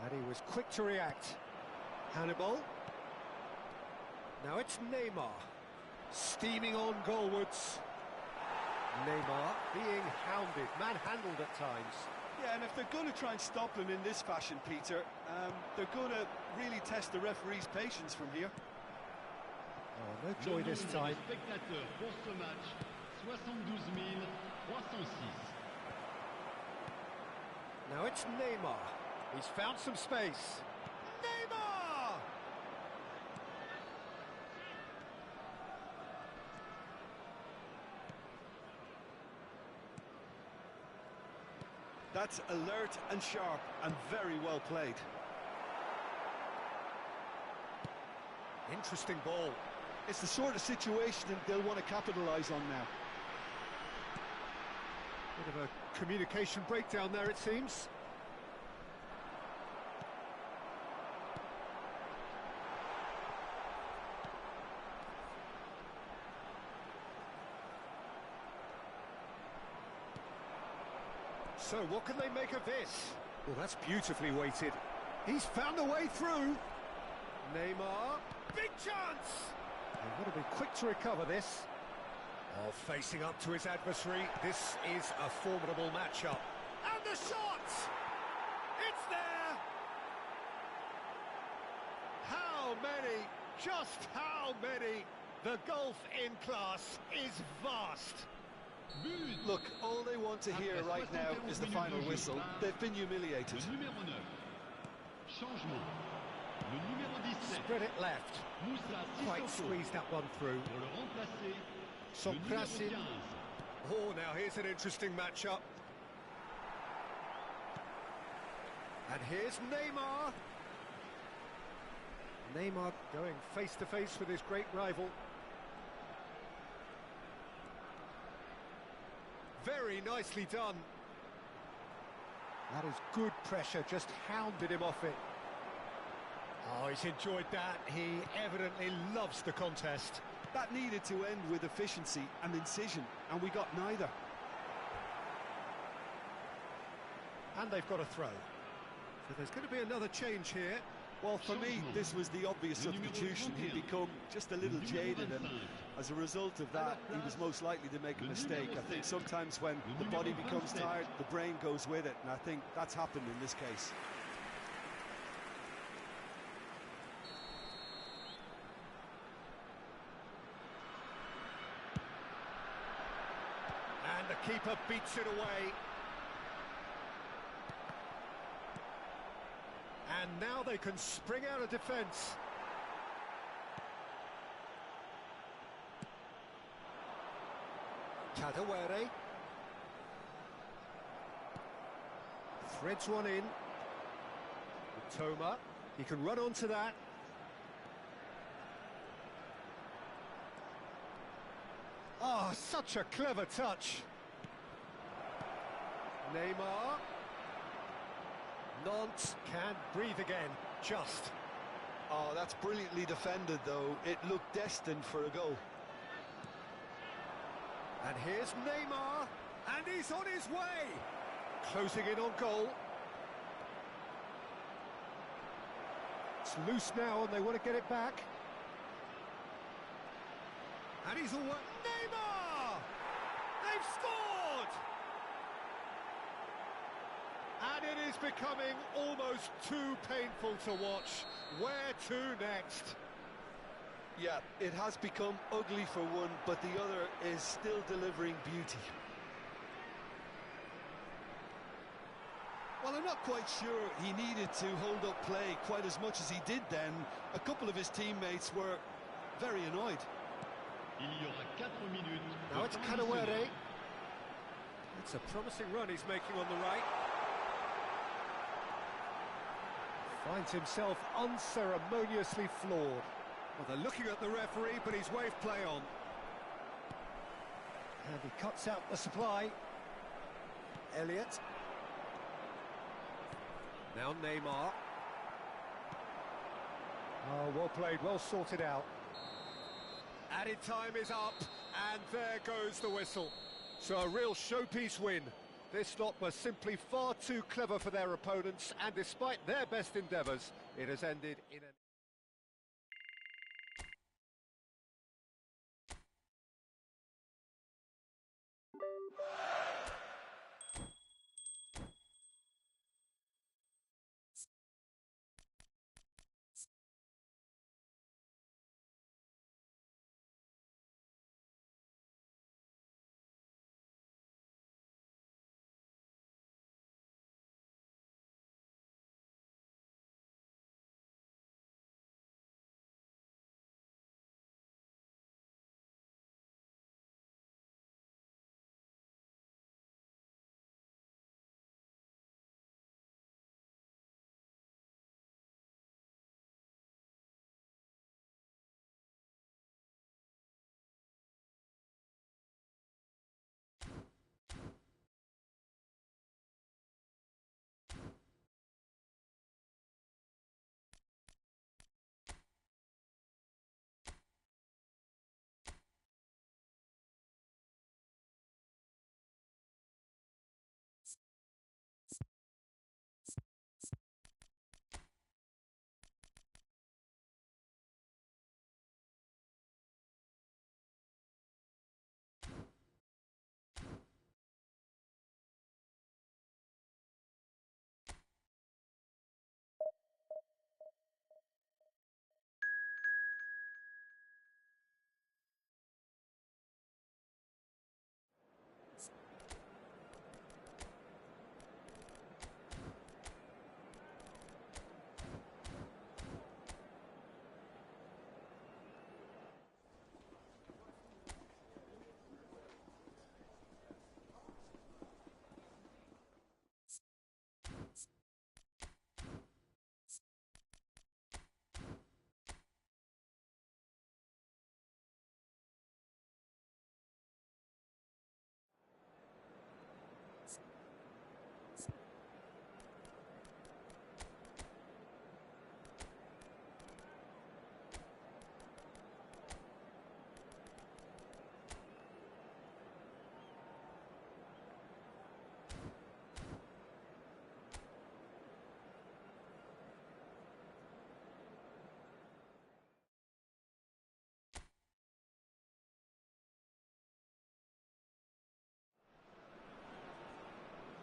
And he was quick to react. Hannibal. Now it's Neymar. Steaming on goalwards. Neymar being hounded, manhandled at times. Yeah, and if they're going to try and stop him in this fashion, Peter, they're going to really test the referee's patience from here. Oh, no joy this time. Spectateurs pour ce match, 72 306. Now it's Neymar. He's found some space. Neymar! That's alert and sharp and very well played. Interesting ball. It's the sort of situation that they'll want to capitalise on now. Bit of a communication breakdown there, it seems. So, what can they make of this? Well, that's beautifully weighted. He's found a way through. Neymar, big chance! And got to be quick to recover this. Oh, facing up to his adversary. This is a formidable matchup. And the shot! It's there! How many? Just how many? The gulf in class is vast. Look, all they want to hear right now is the final whistle. They've been humiliated. Spread it left. Quite squeezed that one through. Sokrasin. Oh, now here's an interesting matchup. And here's Neymar. Neymar going face-to-face with his great rival. Very nicely done. That is good pressure, just hounded him off it. Oh, he's enjoyed that. He evidently loves the contest. That needed to end with efficiency and incision, and we got neither. And they've got a throw. So there's going to be another change here. Well, for me, this was the obvious substitution. He'd become just a little jaded, and as a result of that, he was most likely to make a mistake. I think sometimes when the body becomes tired, the brain goes with it, and I think that's happened in this case. And the keeper beats it away. And now they can spring out of defence. Kadewere. Threads one in. Toma. He can run onto that. Oh, such a clever touch. Neymar. Nantes can breathe again, just. Oh, that's brilliantly defended, though. It looked destined for a goal. And here's Neymar, and he's on his way. Closing in on goal. It's loose now, and they want to get it back. And he's all... Neymar! They've scored! And it is becoming almost too painful to watch. Where to next? Yeah, it has become ugly for one, but the other is still delivering beauty. Well, I'm not quite sure he needed to hold up play quite as much as he did then. A couple of his teammates were very annoyed. Now it's Kadewere. It's a promising run he's making on the right. Finds himself unceremoniously floored. Well, they're looking at the referee, but he's waved play on. And he cuts out the supply. Elliott. Now Neymar. Oh, well played, well sorted out. Added time is up, and there goes the whistle. So a real showpiece win. This lot was simply far too clever for their opponents, and despite their best endeavours, it has ended in an...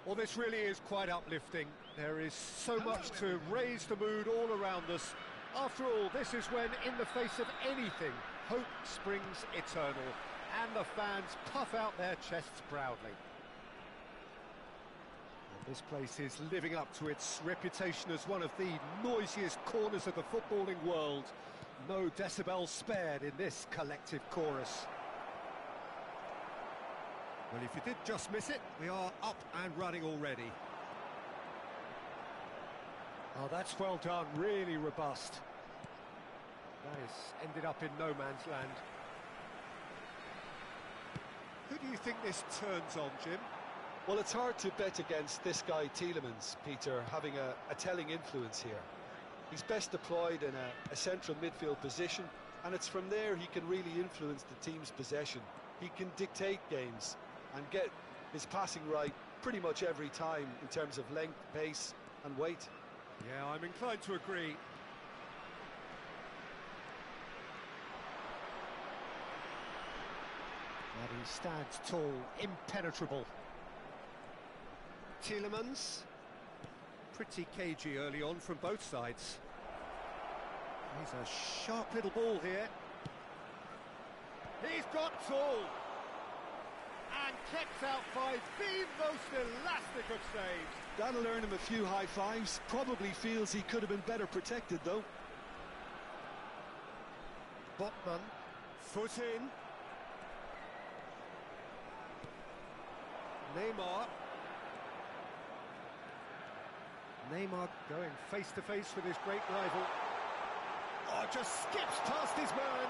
Well, this really is quite uplifting. There is so much to raise the mood all around us. After all, this is when, in the face of anything, hope springs eternal, and the fans puff out their chests proudly. And this place is living up to its reputation as one of the noisiest corners of the footballing world. No decibels spared in this collective chorus. Well, if you did just miss it, we are up and running already. Oh, that's well done, really robust. That has ended up in no man's land. Who do you think this turns on, Jim? Well, it's hard to bet against this guy Tielemans, Peter, having a telling influence here. He's best deployed in a central midfield position, and it's from there he can really influence the team's possession. He can dictate games and get his passing right pretty much every time in terms of length, pace and weight. Yeah, I'm inclined to agree. And he stands tall, impenetrable. Tielemans, pretty cagey early on from both sides. He's a sharp little ball here. He's got tall. And kept out by the most elastic of saves. That'll earn him a few high fives. Probably feels he could have been better protected, though. Botman, foot in. Neymar. Neymar going face to face with his great rival. Oh, just skips past his man.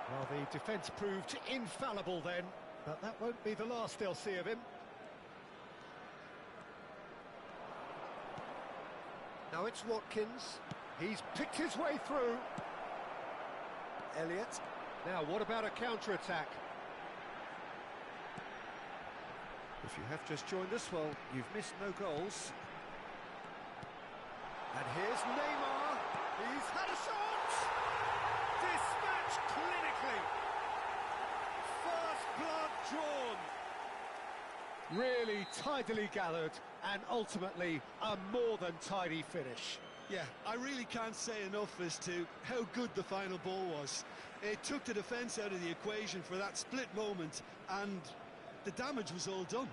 Well, the defence proved infallible then, but that won't be the last they'll see of him. Now it's Watkins. He's picked his way through. Elliott. Now, what about a counter-attack? If you have just joined us, well, you've missed no goals. And here's Neymar. He's had a shot! Dispatched clinically. First blood drawn. Really tidily gathered, and ultimately a more than tidy finish. Yeah, I really can't say enough as to how good the final ball was. It took the defence out of the equation for that split moment, and the damage was all done.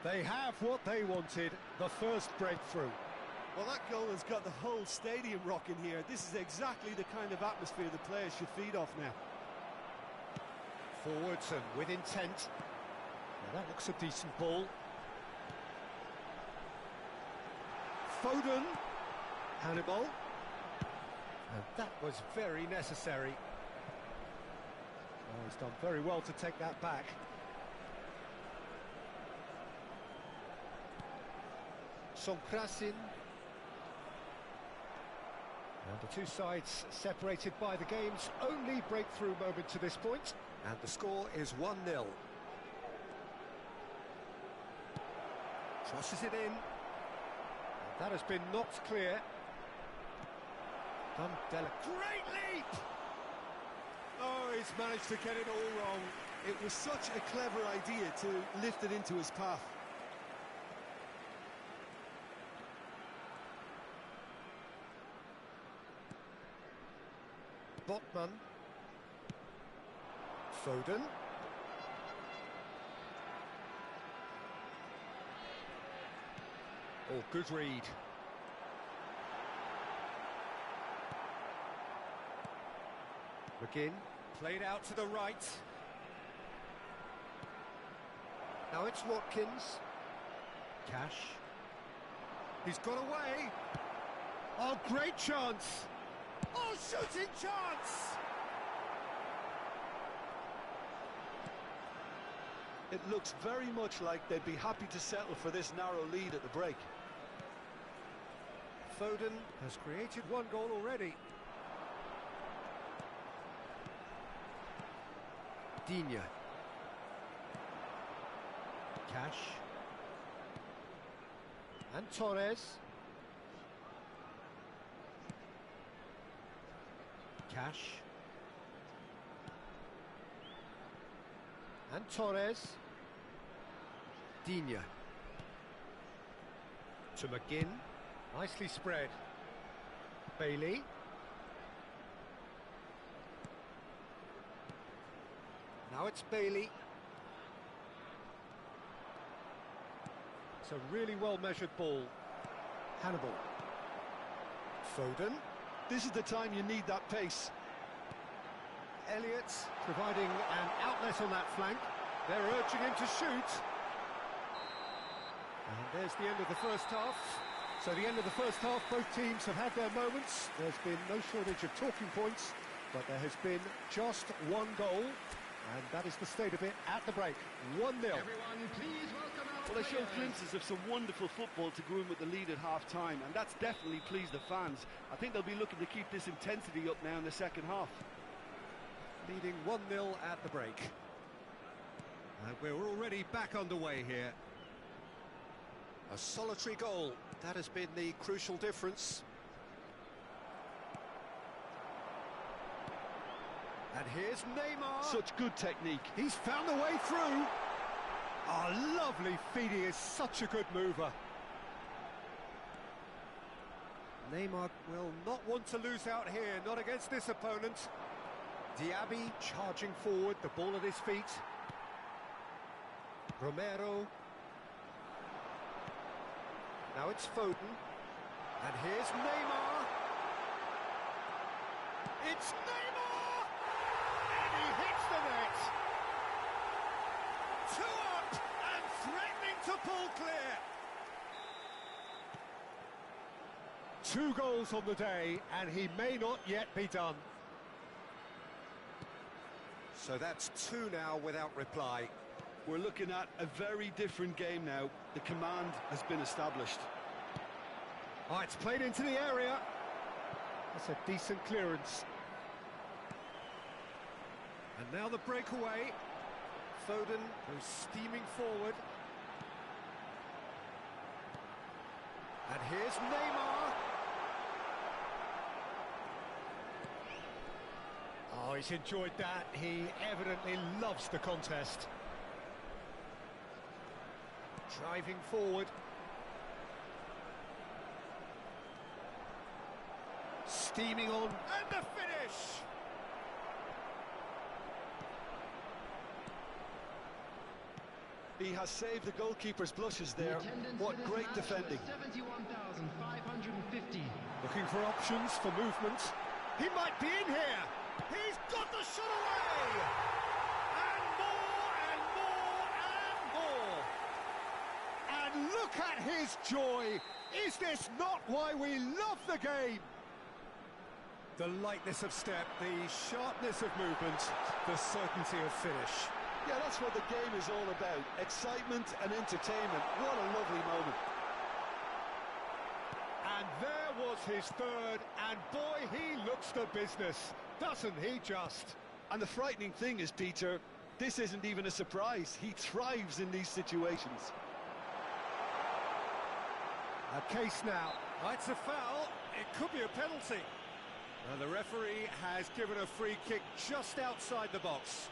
They have what they wanted, the first breakthrough. Well, that goal has got the whole stadium rocking here. This is exactly the kind of atmosphere the players should feed off now. Forwards and with intent. Now that looks a decent ball. Foden. Hannibal. And that was very necessary. Oh, he's done very well to take that back. Sonkrasin. And the two sides separated by the game's only breakthrough moment to this point. And the score is 1-0. Crosses it in. And that has been knocked clear. Great leap! Oh, he's managed to get it all wrong. It was such a clever idea to lift it into his path. Botman. Foden. Oh, good read. McGinn, played out to the right. Now it's Watkins. Cash. He's got away. Oh, great chance. Oh, shooting chance! It looks very much like they'd be happy to settle for this narrow lead at the break. Foden has created one goal already. Digne. Cash. And Torres. Cash. And And Torres. Digne. To McGinn. Nicely spread. Bailey. Now it's Bailey. It's a really well-measured ball. Hannibal. Foden. This is the time you need that pace. Elliott providing an outlet on that flank. They're urging him to shoot. And there's the end of the first half. So the end of the first half, both teams have had their moments. There's been no shortage of talking points, but there has been just one goal, and that is the state of it at the break. 1-0. Everyone, please welcome our Well, they showed players. glimpses of some wonderful football to go in with the lead at half-time, and that's definitely pleased the fans. I think they'll be looking to keep this intensity up now in the second half. Leading 1-0 at the break. And we're already back underway here. A solitary goal. That has been the crucial difference. And here's Neymar. Such good technique. He's found a way through. Oh, lovely feed. He is such a good mover. Neymar will not want to lose out here, not against this opponent. Diaby charging forward, the ball at his feet. Romero. Now it's Foden. And here's Neymar. It's Neymar! And he hits the net. 2 up and threatening to pull clear. 2 goals on the day, and he may not yet be done. So that's 2 now without reply. We're looking at a very different game now. The command has been established. Oh, it's played into the area. That's a decent clearance. And now the breakaway. Foden goes steaming forward. And here's Neymar. Oh, he's enjoyed that. He evidently loves the contest. Driving forward. Steaming on. And the finish! He has saved the goalkeeper's blushes The there. attendance What for this great match defending. was 71,550. Looking for options, for movement. He might be in here. He's got the shot away! And more, and more, and more! And look at his joy! Is this not why we love the game? The lightness of step, the sharpness of movement, the certainty of finish. Yeah, that's what the game is all about. Excitement and entertainment. What a lovely moment. And there was his third, and boy, he looks the business, doesn't he just? And the frightening thing is, Peter, this isn't even a surprise. He thrives in these situations. A case now. It's a foul. It could be a penalty. And the referee has given a free kick just outside the box.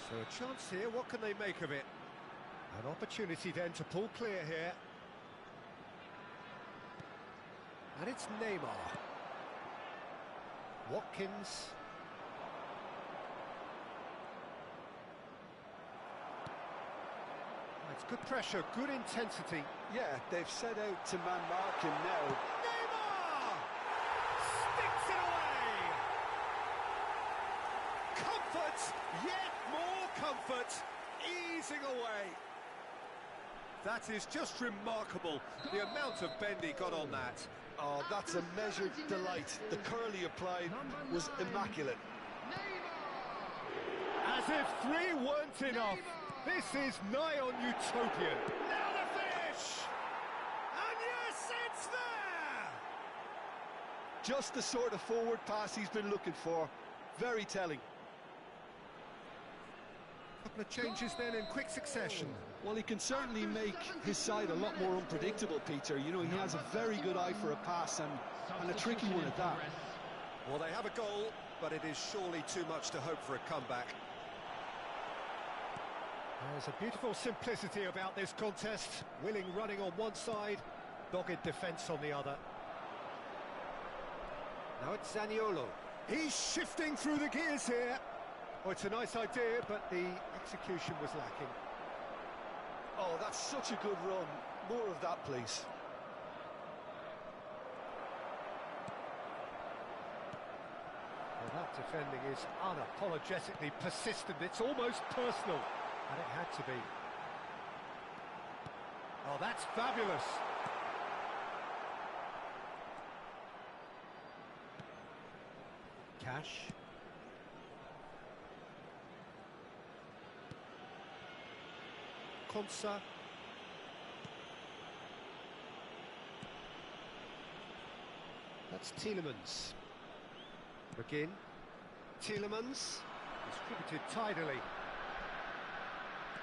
So a chance here. What can they make of it? An opportunity then to pull clear here. And it's Neymar. Watkins. It's good pressure, good intensity. Yeah, they've set out to man-mark him now. Neymar! Sticks it away! Comfort, yet more comfort, easing away. That is just remarkable, the amount of bend he got on that. Oh, that's a measured delight. The curl he applied was immaculate. As if 3 weren't enough. This is nigh on utopian. Now the finish! And yes, it's there! Just the sort of forward pass he's been looking for. Very telling. Couple of changes then in quick succession. Well, he can certainly make his side a lot more unpredictable, Peter. You know, he has a very good eye for a pass and a tricky one at that. Well, they have a goal. but it is surely too much to hope for a comeback. There's a beautiful simplicity about this contest. Willing running on one side, dogged defence on the other. Now it's Zaniolo. He's shifting through the gears here. Oh, it's a nice idea, but the execution was lacking. Oh, that's such a good run. More of that, please. Well, that defending is unapologetically persistent. It's almost personal, and it had to be. Oh, that's fabulous. Cash. Konsa. That's Tielemans. McGinn. Tielemans. Distributed tidily.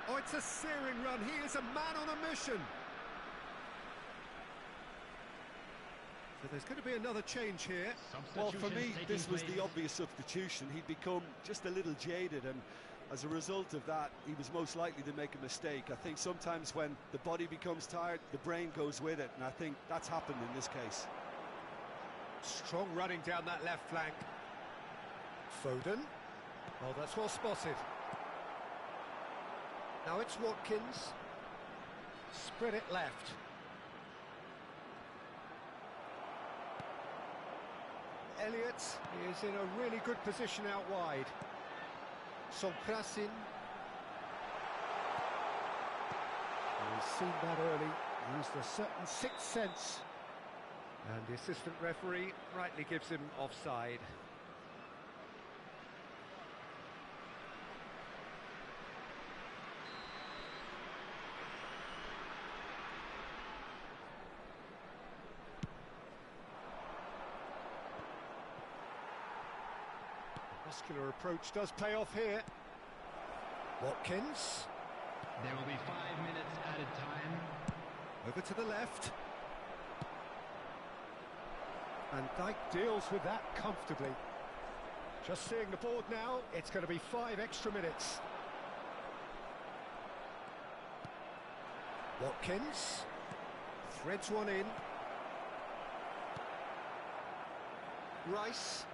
Oh, it's a searing run. He is a man on a mission. So there's going to be another change here. Well, for me, this was the obvious substitution. He'd become just a little jaded, and as a result of that, he was most likely to make a mistake. I think sometimes when the body becomes tired, the brain goes with it, and I think that's happened in this case. Strong running down that left flank. Foden. Oh, that's well spotted. Now it's Watkins. Spread it left. Elliott is in a really good position out wide. Sonkrasin. He's seen that early, used a certain sixth sense. And the assistant referee rightly gives him offside. Muscular approach does pay off here. Watkins. There will be 5 minutes added time. Over to the left. And Dijk deals with that comfortably. Just seeing the board now, it's going to be 5 extra minutes. Watkins. Threads one in. Rice.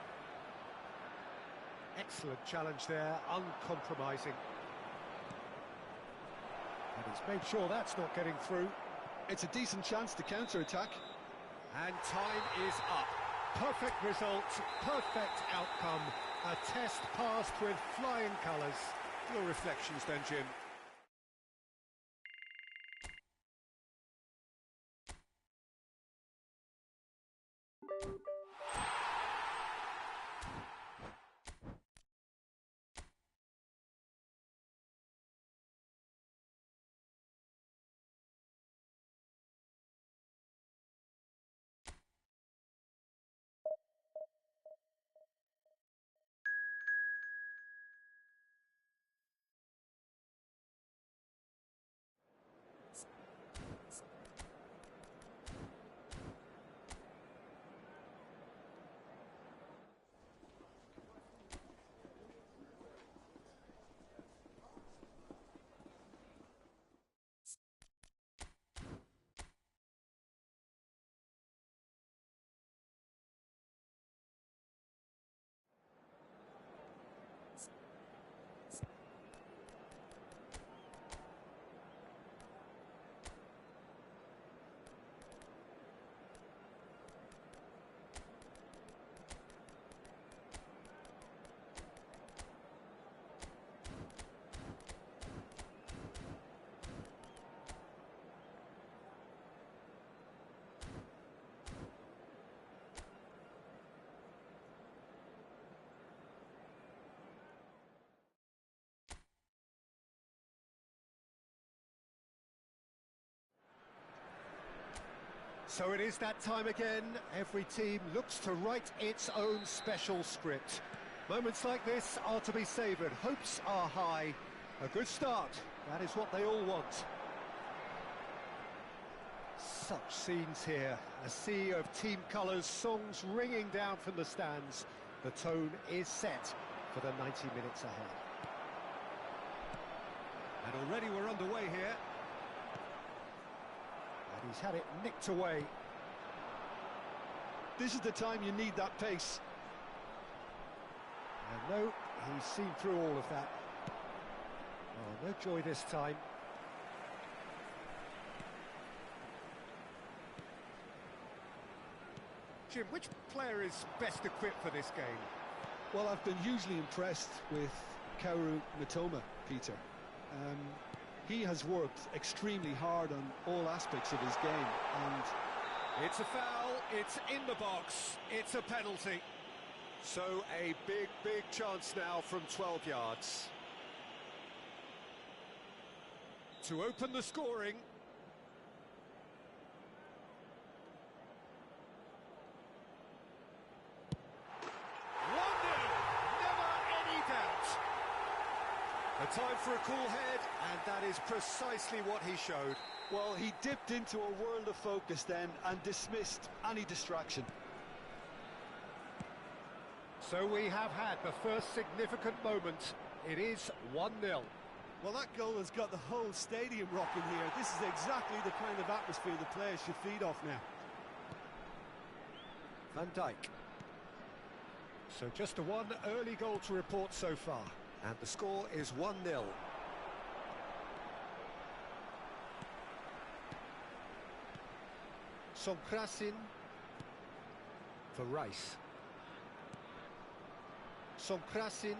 Excellent challenge there, uncompromising. And he's made sure that's not getting through. It's a decent chance to counter-attack. And time is up. Perfect result, perfect outcome. A test passed with flying colours. Your reflections then, Jim? So it is that time again. Every team looks to write its own special script. Moments like this are to be savoured. Hopes are high. A good start. That is what they all want. Such scenes here. A sea of team colours, songs ringing down from the stands. The tone is set for the 90 minutes ahead. And already we're underway here. And he's had it nicked away. This is the time you need that pace. And no, he's seen through all of that. Oh, no joy this time. Jim, which player is best equipped for this game? Well, I've been hugely impressed with Kaoru Mitoma, Peter. He has worked extremely hard on all aspects of his game, and it's a foul, it's in the box, it's a penalty. So a big chance now from 12 yards. To open the scoring. 1-0, never any doubt. A time for a cool head, and that is precisely what he showed. well, he dipped into a world of focus then and dismissed any distraction. So we have had the first significant moment. It is 1-0. Well, that goal has got the whole stadium rocking here. This is exactly the kind of atmosphere the players should feed off now. Van Dijk. So just a one early goal to report so far. And the score is 1-0. Sonkrasin for Rice. Sonkrasin.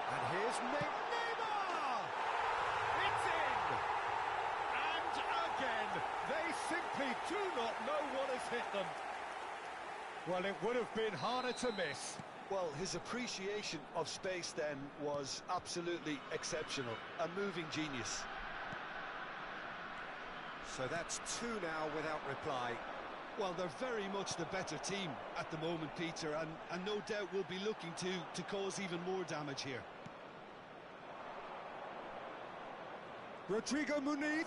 And here's Neymar! It's in! And again, they simply do not know what has hit them. Well, it would have been harder to miss. Well, his appreciation of space then was absolutely exceptional. A moving genius. So that's two now without reply. Well, they're very much the better team at the moment, Peter, and no doubt will be looking to cause even more damage here. Rodrigo Muniz.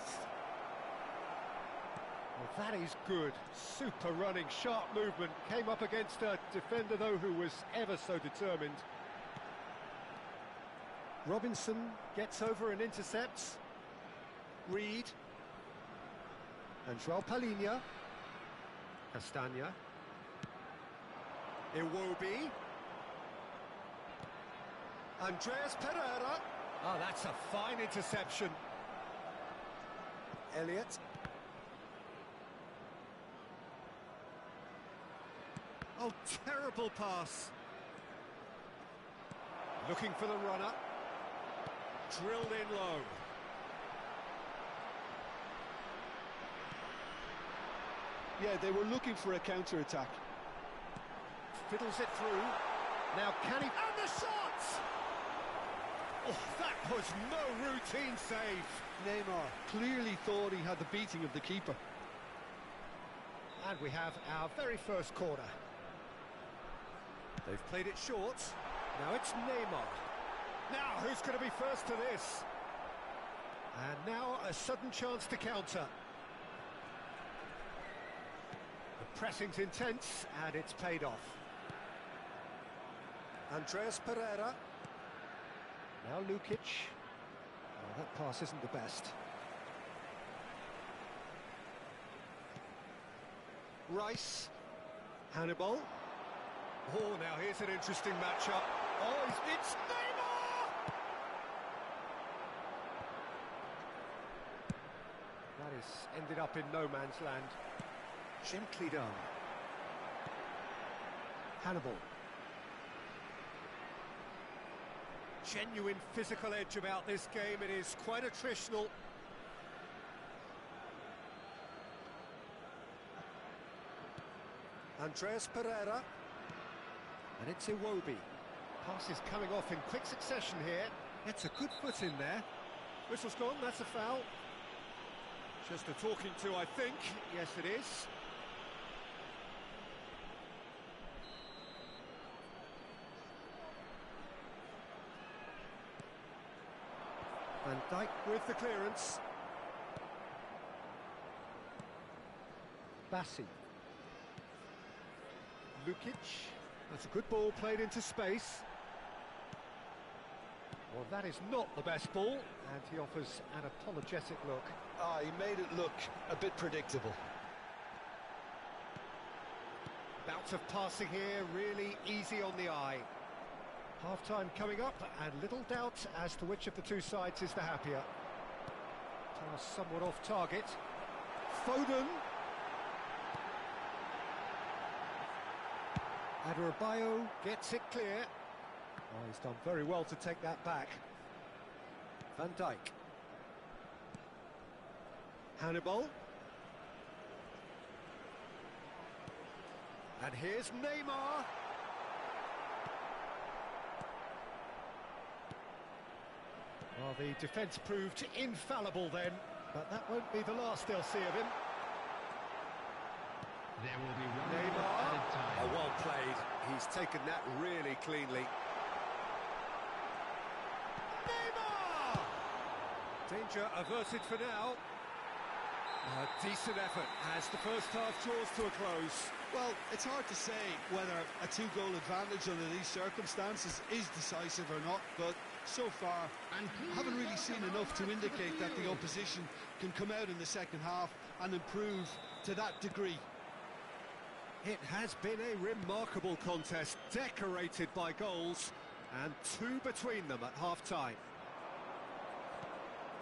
Well, that is good. Super running, sharp movement. Came up against a defender, though, who was ever so determined. Robinson gets over and intercepts. Reed. And João Palhinha. Castagna. Iwobi. Andreas Pereira. Oh, that's a fine interception. Elliott. Oh, terrible pass. Looking for the runner. Drilled in low. Yeah, they were looking for a counter-attack. Fiddles it through. Now can he... And the shot! Oh, that was no routine save. Neymar clearly thought he had the beating of the keeper. And we have our very first corner. They've played it short. Now it's Neymar. Now, who's going to be first to this? And now a sudden chance to counter. The pressing's intense, and it's paid off. Andreas Pereira. Now Lukic. Oh, that pass isn't the best. Rice. Hannibal. Oh, now here's an interesting matchup. Oh, it's Neymar! That is ended up in no man's land. Gently done. Hannibal. Genuine physical edge about this game. It is quite attritional. Andreas Pereira. And it's Iwobi. Pass is coming off in quick succession here. It's a good foot in there. Whistle's gone, that's a foul. Just a talking to, I think. Yes, it is. Van Dijk with the clearance. Bassi. Lukic. That's a good ball played into space. Well, that is not the best ball, and he offers an apologetic look. He made it look a bit predictable. Bout of passing here, really easy on the eye. Half-time coming up, and little doubt as to which of the two sides is the happier. Pass somewhat off target. Foden. Adebayo gets it clear. Oh, he's done very well to take that back. Van Dijk. Hannibal. And here's Neymar. Well, the defence proved infallible then, but that won't be the last they'll see of him. There will be one Neymar. more added time. Oh, well played. He's taken that really cleanly. Neymar! Danger averted for now. A decent effort as the first half draws to a close. Well, it's hard to say whether a two-goal advantage under these circumstances is decisive or not, but so far I haven't really seen enough to indicate that the opposition can come out in the second half and improve to that degree. It has been a remarkable contest, decorated by goals, and two between them at half-time.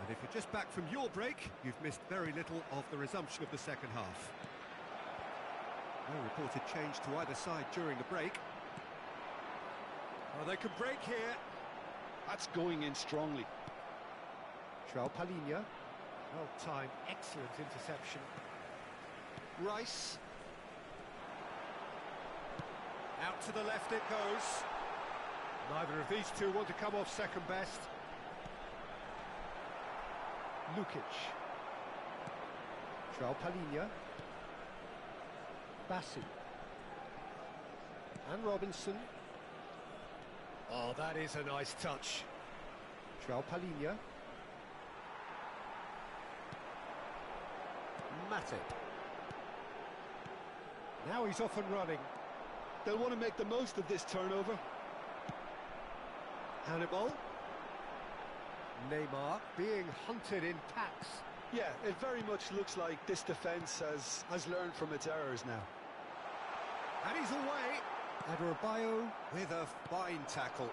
And if you're just back from your break, you've missed very little of the resumption of the second half. No reported change to either side during the break. Oh, they can break here. That's going in strongly. João Palhinha. Well-timed, excellent interception. Rice. Out to the left it goes. Neither of these two want to come off second best. Lukic. João Palhinha. Bassi. And Robinson. Oh, that is a nice touch. João Palhinha. Matip. Now he's off and running. They'll want to make the most of this turnover. Hannibal. Neymar being hunted in packs. Yeah, it very much looks like this defence has learned from its errors now. And he's away. Adebayo with a fine tackle.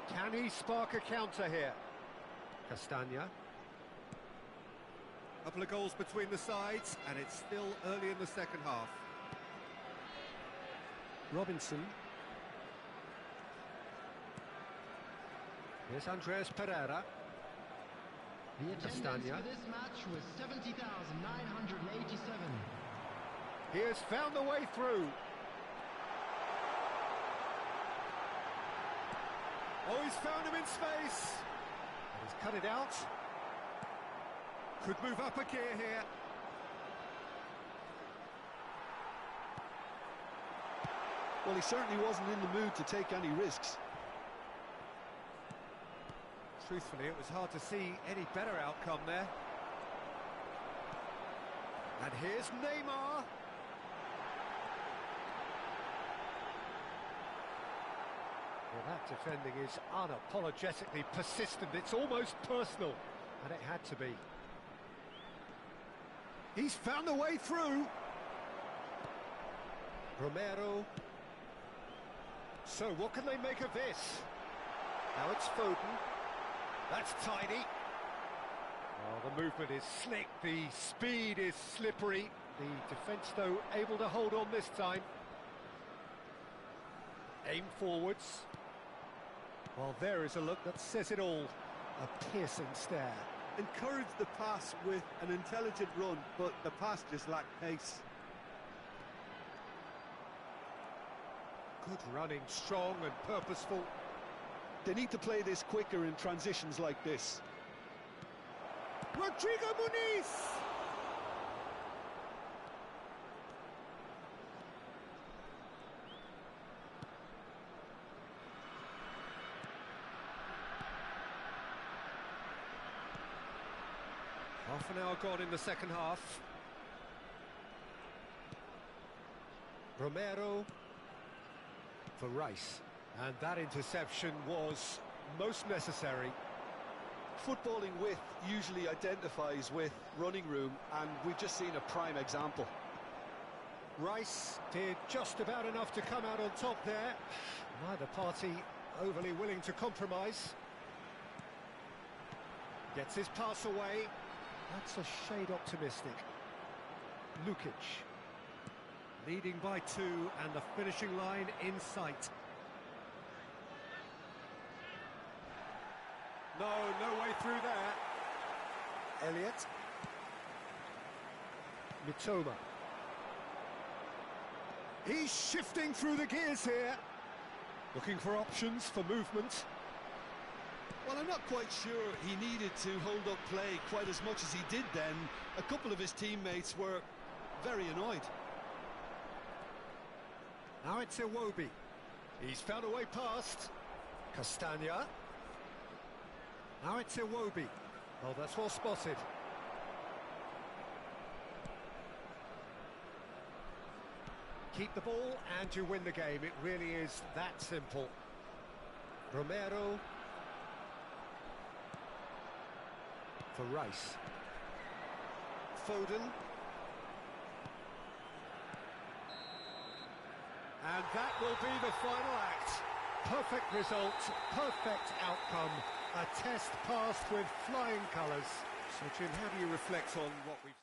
Can he spark a counter here? Castagna. Couple of goals between the sides, and it's still early in the second half. Robinson. Here's Andreas Pereira. The attendance Castagna. for this match was 70,987. He has found the way through. Oh, he's found him in space. He's cut it out. Could move up a gear here. Well, he certainly wasn't in the mood to take any risks. Truthfully, it was hard to see any better outcome there. And here's Neymar. Well, that defending is unapologetically persistent. It's almost personal, and it had to be. He's found a way through. Romero. So, what can they make of this? Now it's Foden. That's tidy. Oh, the movement is slick, the speed is slippery. The defence, though, able to hold on this time. Aim forwards. Well, there is a look that says it all. A piercing stare. Encouraged the pass with an intelligent run, but the pass just lacked pace. Good running, strong and purposeful. They need to play this quicker in transitions like this. Rodrigo Muniz! Half an hour gone in the second half. Romero. for Rice. And that interception was most necessary. Footballing width usually identifies with running room, and we've just seen a prime example. Rice did just about enough to come out on top there. Neither party overly willing to compromise. Gets his pass away. That's a shade optimistic. Lukic. Leading by 2 and the finishing line in sight. No way through there. Elliott. Mitoma. He's shifting through the gears here. Looking for options for movement. Well, I'm not quite sure he needed to hold up play quite as much as he did then. A couple of his teammates were very annoyed. Now it's Iwobi. He's found a way past. Castagna. Now it's Iwobi. Oh, that's well spotted. Keep the ball and you win the game. It really is that simple. Romero. For Rice. Foden. And that will be the final act. Perfect result, perfect outcome. A test passed with flying colours. So, Jim, how do you reflect on what we've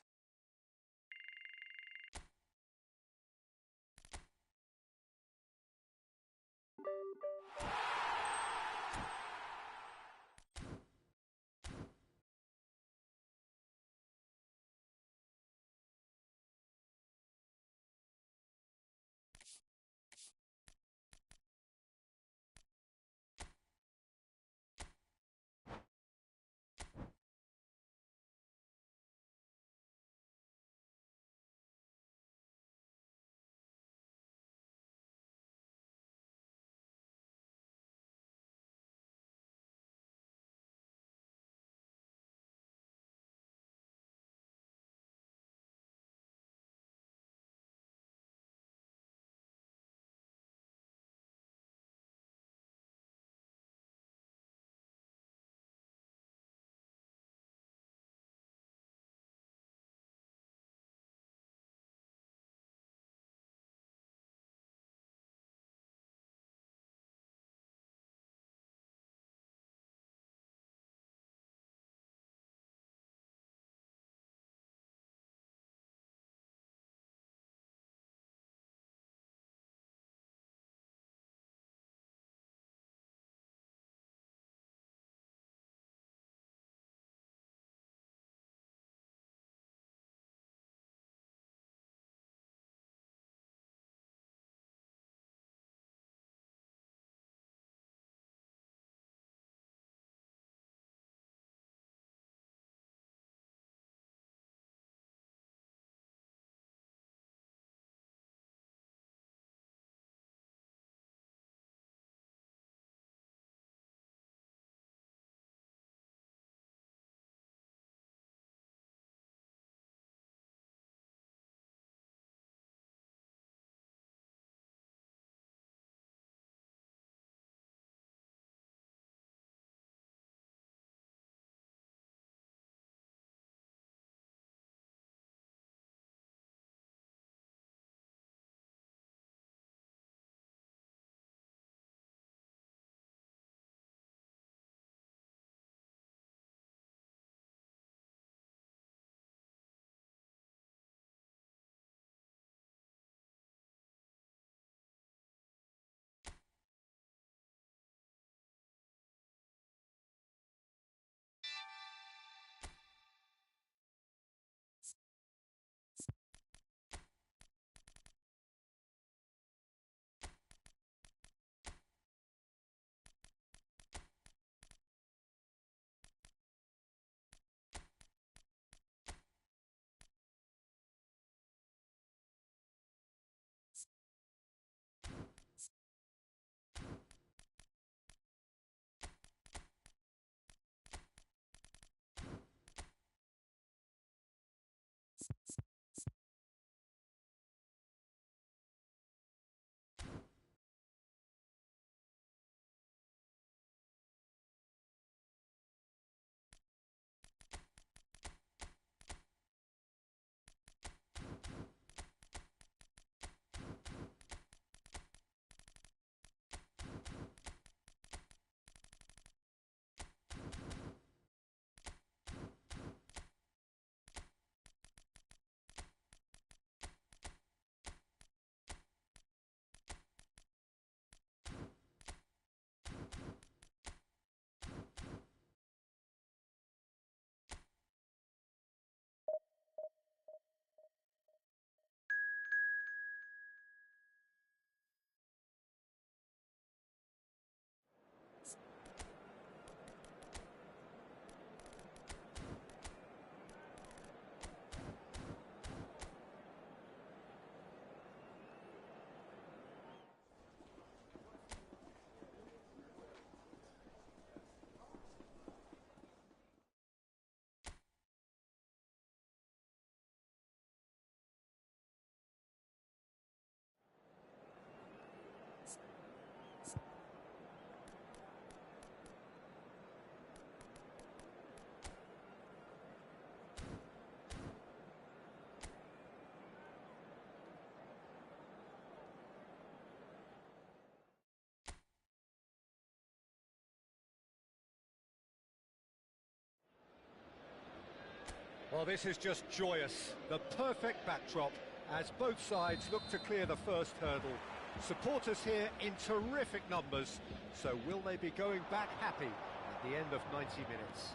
Well, this is just joyous. The perfect backdrop as both sides look to clear the first hurdle. Supporters here in terrific numbers. So will they be going back happy at the end of 90 minutes?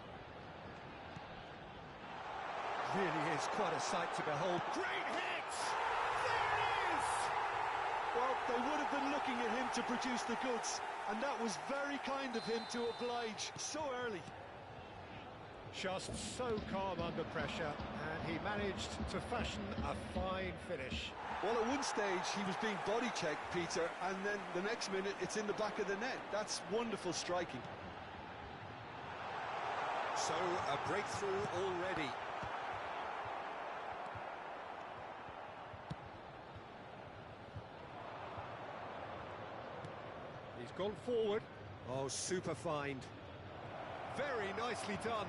Really is quite a sight to behold. Great hit! There it is! Well, they would have been looking at him to produce the goods, and that was very kind of him to oblige so early. Just so calm under pressure, and he managed to fashion a fine finish. Well, at one stage he was being body checked, Peter, and then the next minute it's in the back of the net. That's wonderful striking. So, a breakthrough already. He's gone forward. Oh, super find. Very nicely done.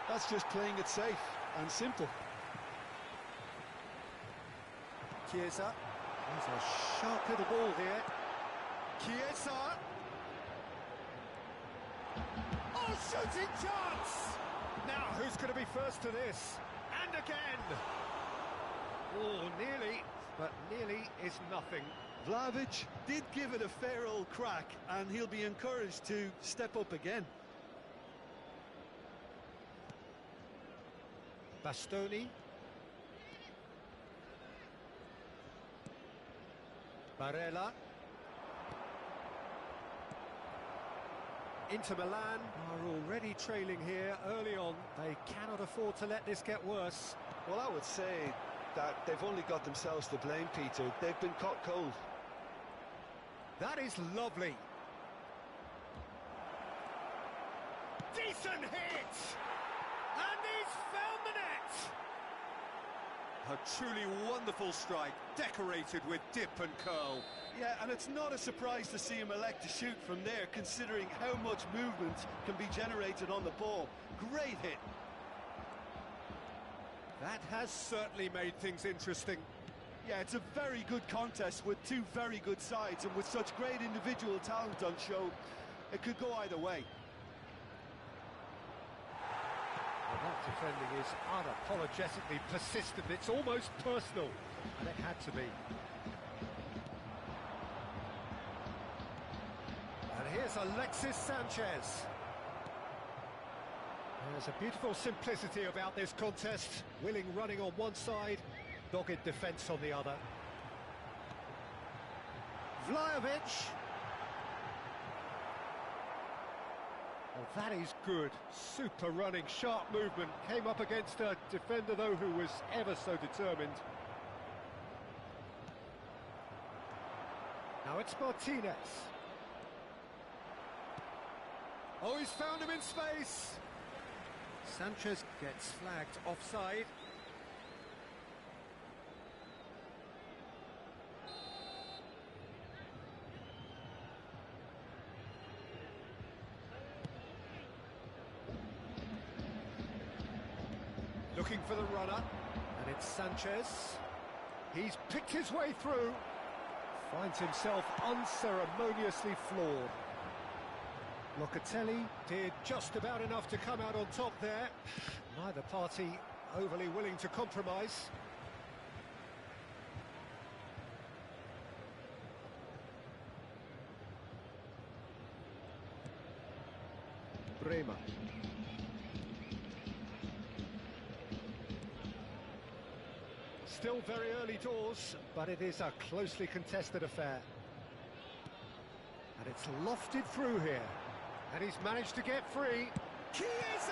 That's just playing it safe and simple. Chiesa. There's a sharp little ball here. Chiesa. Oh, shooting chance! Now, who's going to be first to this? And again! Oh, nearly, but nearly is nothing. Vlahovic did give it a fair old crack, and he'll be encouraged to step up again. Bastoni. Barella. Inter Milan are already trailing here early on. They cannot afford to let this get worse. Well, I would say that they've only got themselves to blame, Peter. They've been caught cold. That is lovely. Decent hit! And he's found the net! A truly wonderful strike, decorated with dip and curl. Yeah, and it's not a surprise to see him elect to shoot from there, considering how much movement can be generated on the ball. Great hit. That has certainly made things interesting. Yeah, it's a very good contest with two very good sides, and with such great individual talent on show, it could go either way. Well, that defending is unapologetically persistent. It's almost personal, and it had to be. And here's Alexis Sanchez. There's a beautiful simplicity about this contest. Willing running on one side, dogged defence on the other. Vlahovic. Well, that is good. Super running, sharp movement. Came up against a defender, though, who was ever so determined. Now it's Martinez. Oh, he's found him in space. Sanchez gets flagged offside. Looking for the runner, and it's Sanchez. He's picked his way through. Finds himself unceremoniously floored. Locatelli did just about enough to come out on top there. Neither party overly willing to compromise. Bremer. Still very early doors, but it is a closely contested affair. And it's lofted through here. And he's managed to get free. Chiesa!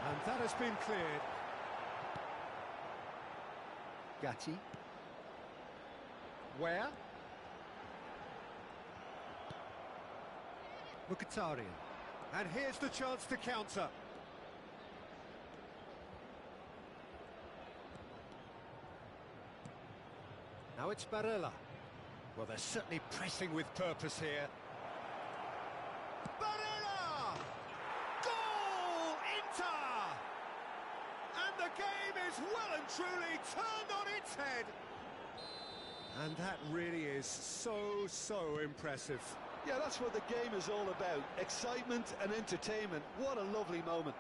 And that has been cleared. Gatti. Where? Mkhitaryan. And here's the chance to counter. Now it's Barella. Well, they're certainly pressing with purpose here. Barella! and truly turned on its head. And that really is so impressive. Yeah, that's what the game is all about. Excitement and entertainment. What a lovely moment.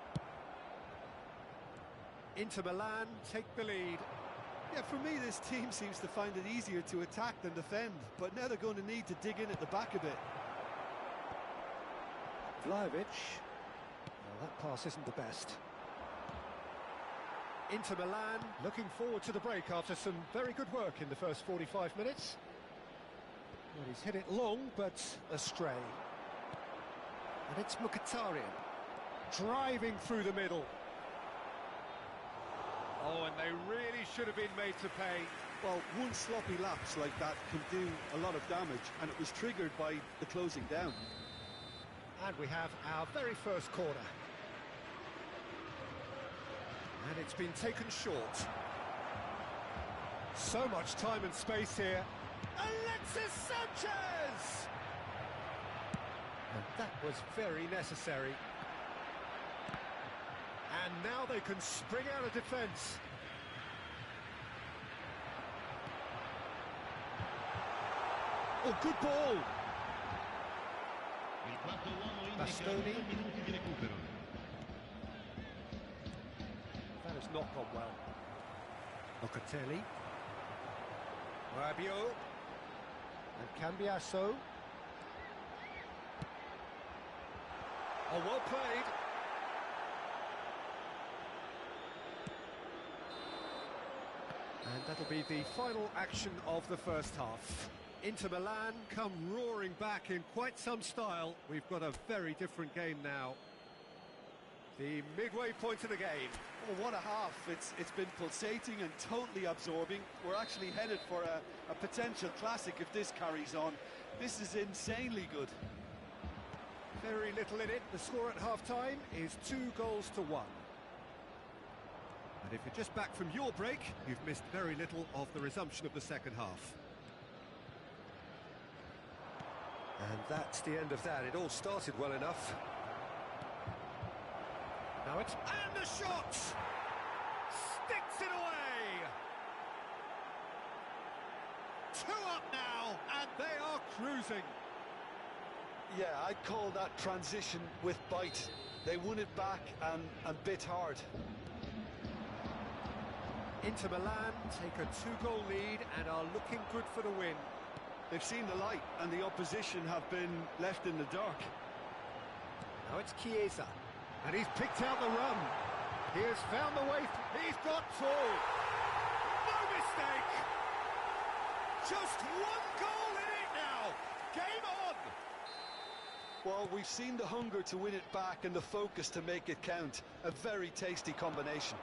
Inter Milan take the lead. Yeah, for me, this team seems to find it easier to attack than defend, but now they're going to need to dig in at the back a bit. Vlahovic. Well, that pass isn't the best. Inter Milan looking forward to the break after some very good work in the first 45 minutes. Well, he's hit it long, but astray. And it's Mkhitaryan driving through the middle. Oh, and they really should have been made to pay. Well, one sloppy lapse like that can do a lot of damage, and it was triggered by the closing down. And we have our very first corner. And it's been taken short. So much time and space here. Alexis Sanchez! And that was very necessary. And now they can spring out of defence. Oh, good ball! Bastoni. That has not gone well. Locatelli. Rabiot. And Cambiasso. Oh, well played. And that'll be the final action of the first half. Inter Milan come roaring back in quite some style. We've got a very different game now. The midway point of the game. Oh, what a half. It's been pulsating and totally absorbing. We're actually headed for a potential classic if this carries on. This is insanely good. Very little in it. The score at half-time is 2-1. And if you're just back from your break, you've missed very little of the resumption of the second half. And that's the end of that. It all started well enough. Now it's... And the shot! Sticks it away! 2 up now, and they are cruising. Yeah, I'd call that transition with bite. They won it back and bit hard. Inter Milan take a 2-goal lead and are looking good for the win. They've seen the light, and the opposition have been left in the dark. Now it's Chiesa, and he's picked out the run. He has found the way. He's got full. No mistake. Just 1 goal in it now. Game on. Well, we've seen the hunger to win it back and the focus to make it count. A very tasty combination.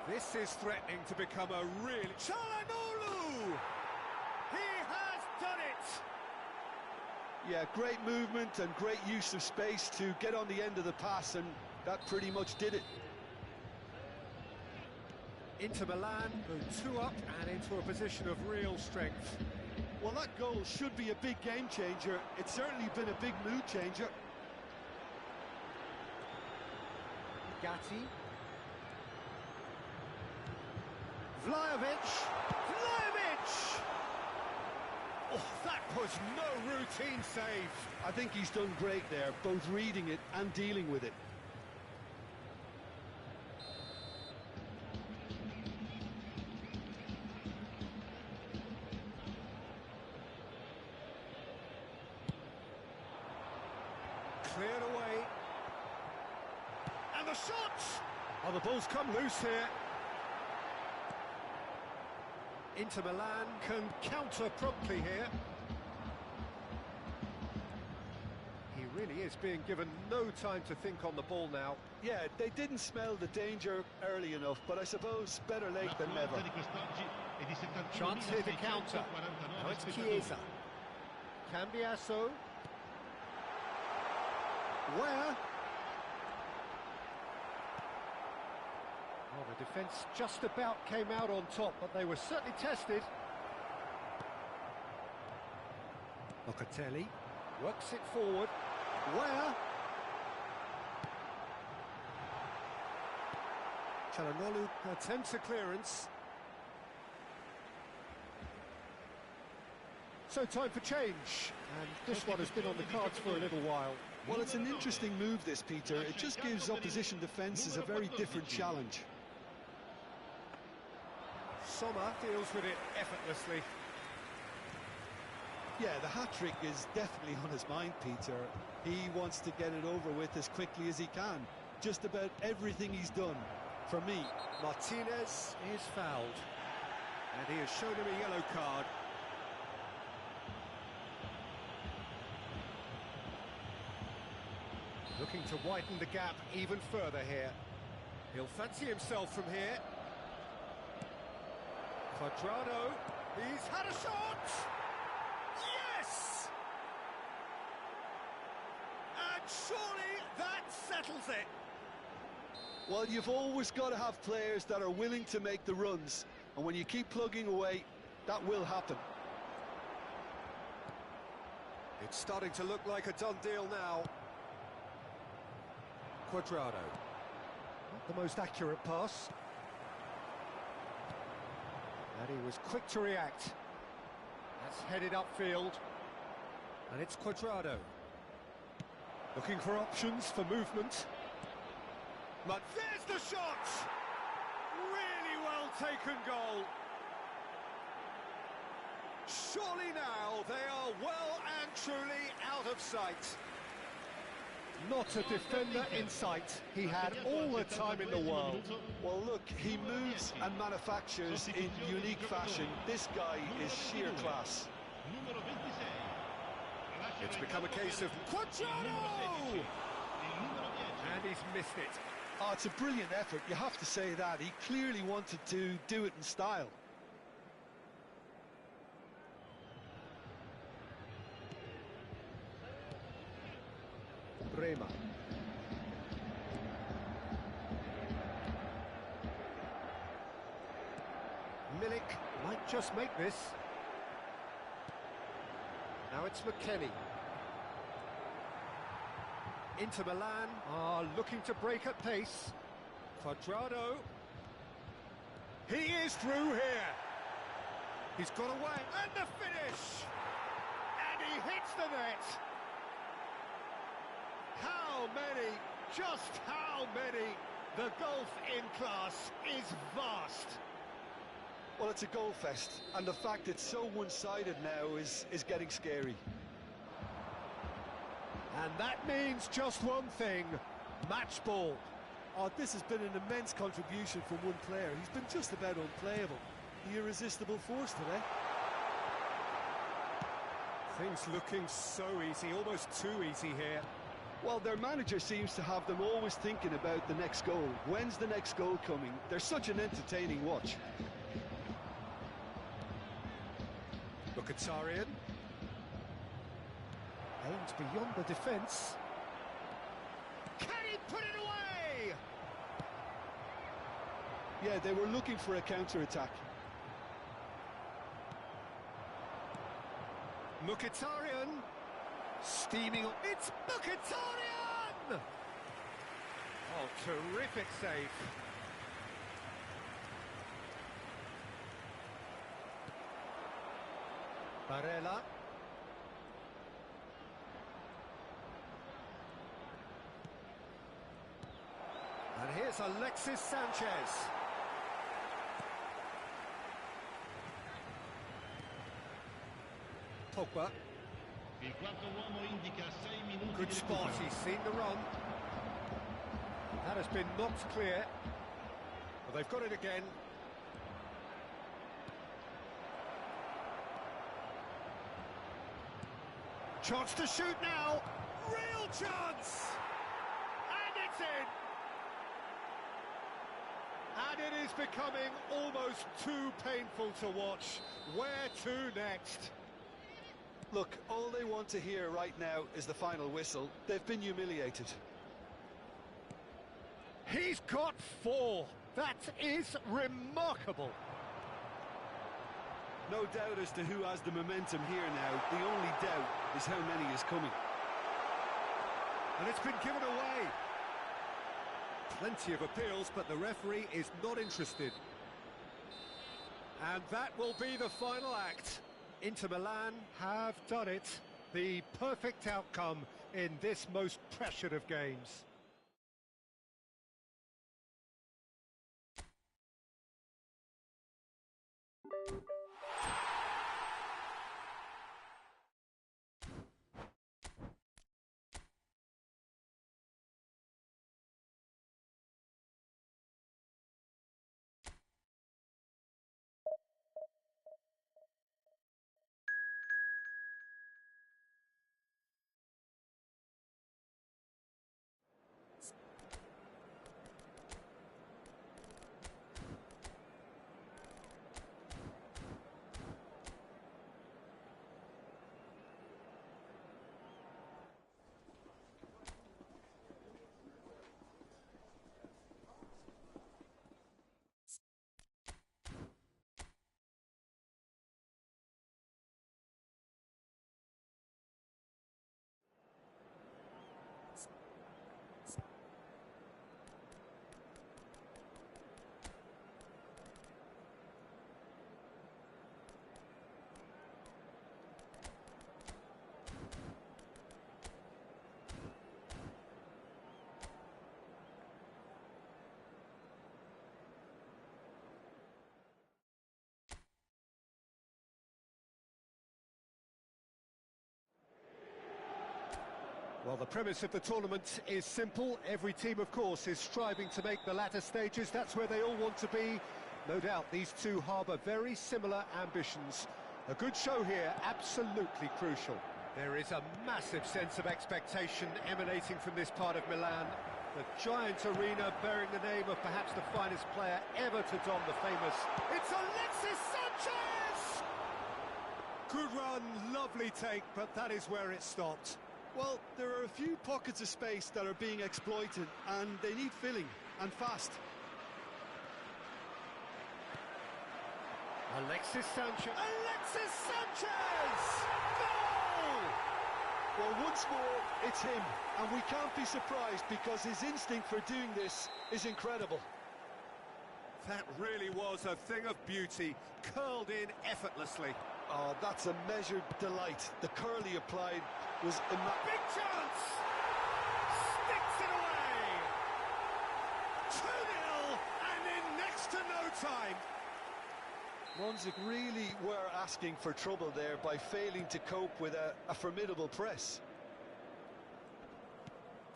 This is threatening to become a really... Çalhanoğlu! He has done it! Yeah, great movement and great use of space to get on the end of the pass, and that pretty much did it. Inter Milan go 2 up and into a position of real strength. Well, that goal should be a big game changer. It's certainly been a big mood changer. Gatti. Vlahovic! Vlahovic! Oh, that was no routine save. I think he's done great there, both reading it and dealing with it. Cleared away. And the shot! Oh, the ball's come loose here. Inter Milan can counter promptly here. He really is being given no time to think on the ball now. Yeah, they didn't smell the danger early enough, but I suppose better late than never. Chance here to counter. Now it's Chiesa. Cambiasso. Where? Well, the defence just about came out on top, but they were certainly tested. Locatelli. Works it forward. Where? Çalhanoğlu attempts a clearance. So time for change, and this one has been on the cards for a little while. Well, it's an interesting move, this, Peter. It just gives opposition defences a very different challenge. Sommer deals with it effortlessly. Yeah, the hat-trick is definitely on his mind, Peter. He wants to get it over with as quickly as he can. Just about everything he's done, for me. Martinez is fouled, and he has shown him a yellow card. Looking to widen the gap even further here. He'll fancy himself from here. Cuadrado, he's had a shot! Yes! And surely that settles it. Well, you've always got to have players that are willing to make the runs, and when you keep plugging away, that will happen. It's starting to look like a done deal now. Cuadrado. Not the most accurate pass. And he was quick to react. That's headed upfield. And it's Cuadrado. Looking for options for movement. But there's the shot! Really well taken goal. Surely now they are well and truly out of sight. Not a defender in sight. He had all the time in the world. Well, look, he moves and manufactures in unique fashion. This guy is sheer class. It's become a case of Cuadrado! And he's missed it. Oh, it's a brilliant effort, you have to say that. He clearly wanted to do it in style. Bremer. Milik might just make this. Now it's McKennie. Inter Milan are looking to break at pace. Cuadrado. He is through here. He's got away. And the finish! And he hits the net. How many? Just how many? The gulf in class is vast. Well, it's a goal fest, and the fact it's so one-sided now is getting scary. And that means just one thing, match ball. Oh, this has been an immense contribution from one player. He's been just about unplayable. The irresistible force today. Things looking so easy, almost too easy here. Well, their manager seems to have them always thinking about the next goal. When's the next goal coming? They're such an entertaining watch. Mkhitaryan. Aims beyond the defence. Can he put it away? Yeah, they were looking for a counter-attack. Mkhitaryan. Steaming. It's Mkhitaryan! Oh, terrific save. Barella. And here's Alexis Sanchez. Pogba. Good spot, he's seen the run. That has been knocked clear. But they've got it again. Chance to shoot now. Real chance! And it's in! And it is becoming almost too painful to watch. Where to next? Look, all they want to hear right now is the final whistle. They've been humiliated. He's got 4. That is remarkable. No doubt as to who has the momentum here now. The only doubt is how many is coming. And it's been given away. Plenty of appeals, but the referee is not interested. And that will be the final act. Inter Milan Have done it. The perfect outcome in this most pressured of games. Well, the premise of the tournament is simple. Every team, of course, is striving to make the latter stages. That's where they all want to be. No doubt these two harbour very similar ambitions. A good show here, absolutely crucial. There is a massive sense of expectation emanating from this part of Milan. The giant arena bearing the name of perhaps the finest player ever to don the famous... It's Alexis Sanchez! Good run, lovely take, but that is where it stopped. Well, there are a few pockets of space that are being exploited, and they need filling, and fast. Alexis Sanchez. Alexis Sanchez! Goal! Well, once more, it's him, and we can't be surprised because his instinct for doing this is incredible. That really was a thing of beauty, curled in effortlessly. Oh, that's a measured delight. The curl he applied was Big chance! Sticks it away! 2-0, and in next to no time. Munzik really were asking for trouble there by failing to cope with a formidable press.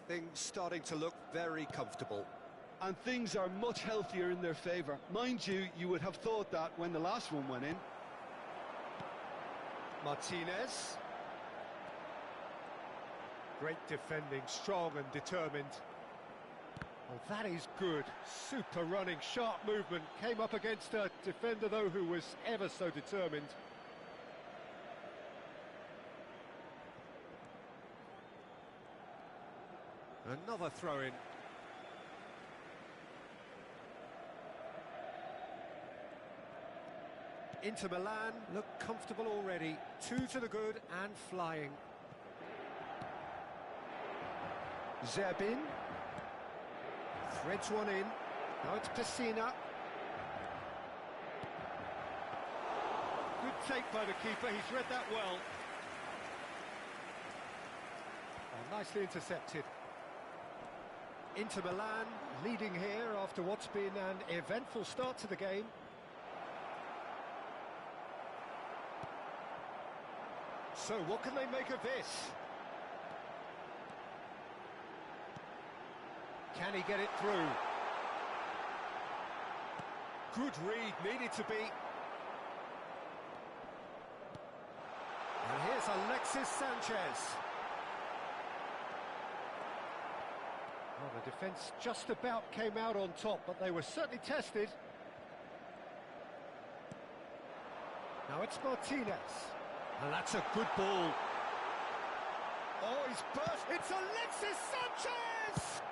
Things starting to look very comfortable. And things are much healthier in their favour. Mind you, you would have thought that when the last one went in. Martinez. Great defending, strong and determined. Oh, that is good. Super running, sharp movement. Came up against a defender, though, who was ever so determined. Another throw-in. Inter Milan look comfortable already. 2 to the good and flying. Zerbin. Threads one in. Now it's Pessina. Good take by the keeper, he's read that well. Oh, nicely intercepted. Inter Milan Leading here after what's been an eventful start to the game. So what can they make of this? Can he get it through? Good read, needed to be. And here's Alexis Sanchez. Well, the defence just about came out on top, but they were certainly tested. Now it's Martinez. And that's a good ball. Oh, he's burst. It's Alexis Sanchez!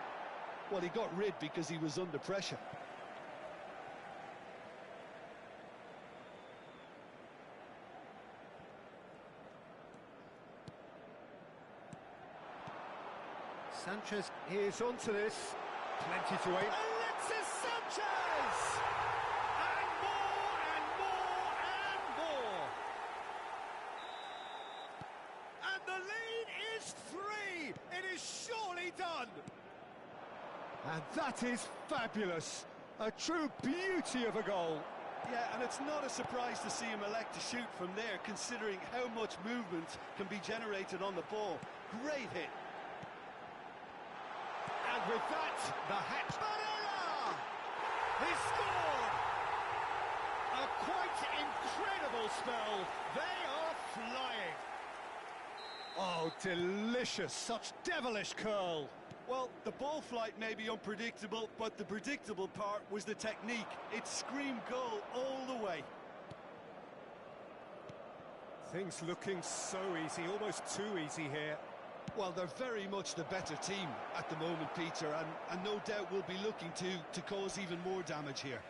Well, he got rid because he was under pressure. Sanchez is onto this. Plenty to aim. Alexis Sanchez! And more and more and more. And the lead is 3. It is surely done. And that is fabulous. A true beauty of a goal. Yeah, and it's not a surprise to see him elect to shoot from there, considering how much movement can be generated on the ball. Great hit. And with that, the hat. Barella! He scored! A quite incredible spell. They are flying. Oh, delicious. Such devilish curl. Well, the ball flight may be unpredictable, but the predictable part was the technique. It screamed goal all the way. Things looking so easy, almost too easy here. Well, they're very much the better team at the moment, Peter, and no doubt will be looking to cause even more damage here.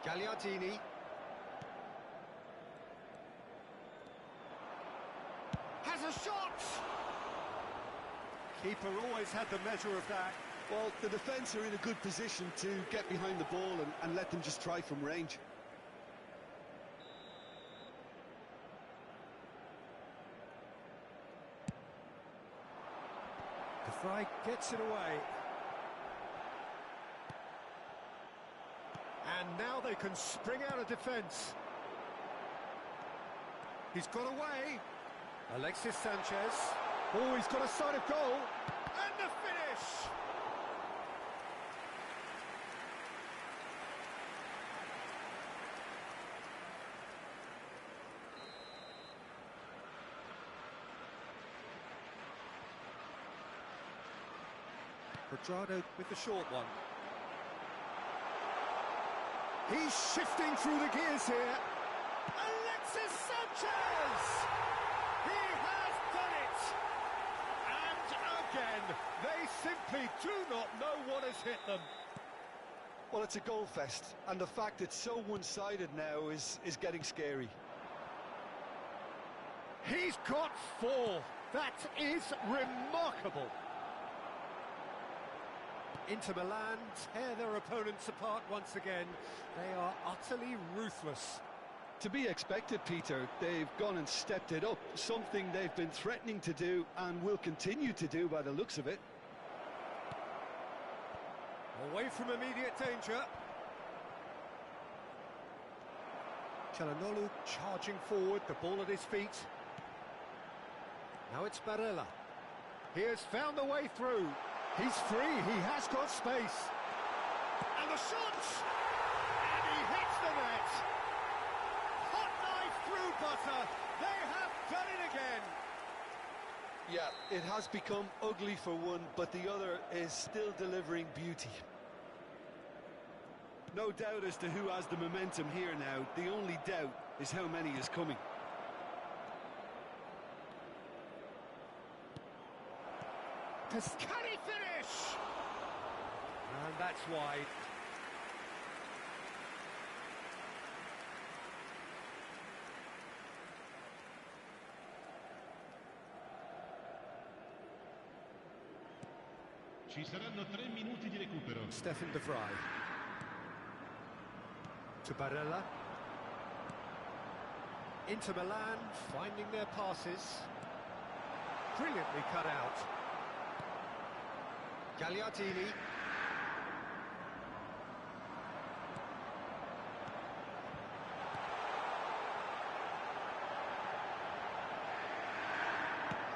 Gagliardini. Has a shot! Keeper always had the measure of that. Well, the defence are in a good position to get behind the ball and let them just try from range. De Vrij gets it away. And now they can spring out of defence. He's got away. Alexis Sanchez. Oh, he's got a sight of goal. And the finish! Quadrado with the short one. He's shifting through the gears here. Alexis Sanchez! He has done it! And again, they simply do not know what has hit them. Well, it's a goal fest, and the fact it's so one-sided now is getting scary. He's got 4. That is remarkable. Inter Milan tear their opponents apart once again. They are utterly ruthless. To be expected, Peter. They've gone and stepped it up, something they've been threatening to do and will continue to do by the looks of it. Away from immediate danger. Çalhanoğlu charging forward, the ball at his feet. Now it's Barella. He has found a way through. He's free, he has got space. And the shot! And he hits the net! Hot knife through butter, they have done it again! Yeah, it has become ugly for one, but the other is still delivering beauty. No doubt as to who has the momentum here now. The only doubt is how many is coming. Can he finish? And that's wide. Ci saranno 3 minuti di recupero. Stefan De Vrij. To Barella. Inter Milan finding their passes. Brilliantly cut out. Gagliardini.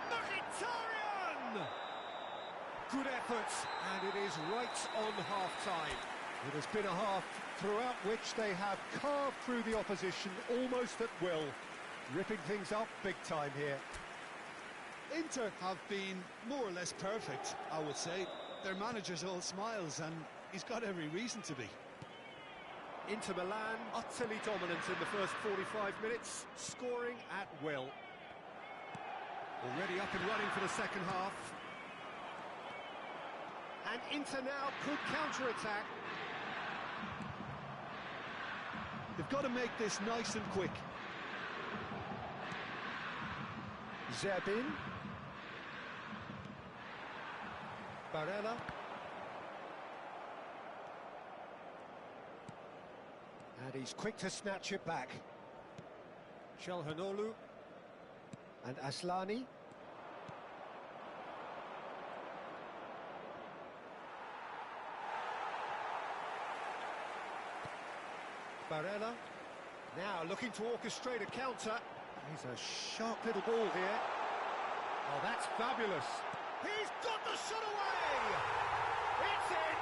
Mkhitaryan! Good effort, and it is right on half-time. It has been a half throughout which they have carved through the opposition almost at will, ripping things up big time here. Inter have been more or less perfect, I would say. Their manager's all smiles, and he's got every reason to be. Inter Milan utterly dominant in the first 45 minutes, scoring at will. Already up and running for the second half. And Inter now could counter-attack. They've got to make this nice and quick. Zerbin. Barella. And he's quick to snatch it back. Çalhanoğlu. And Aslani. Barella. Now looking to orchestrate a counter. He's a sharp little ball here. Oh, that's fabulous. He's got the shot away! It's in!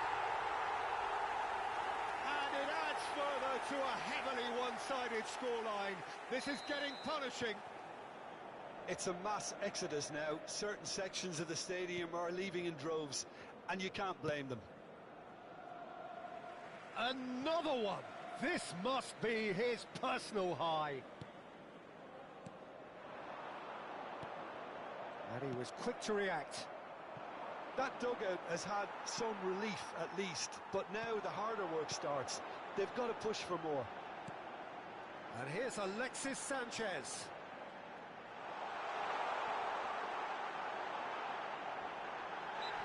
And it adds further to a heavily one-sided scoreline. This is getting punishing. It's a mass exodus now. Certain sections of the stadium are leaving in droves, and you can't blame them. Another one! This must be his personal high. And he was quick to react. That dugout has had some relief at least, but now the harder work starts. They've got to push for more. And here's Alexis Sanchez.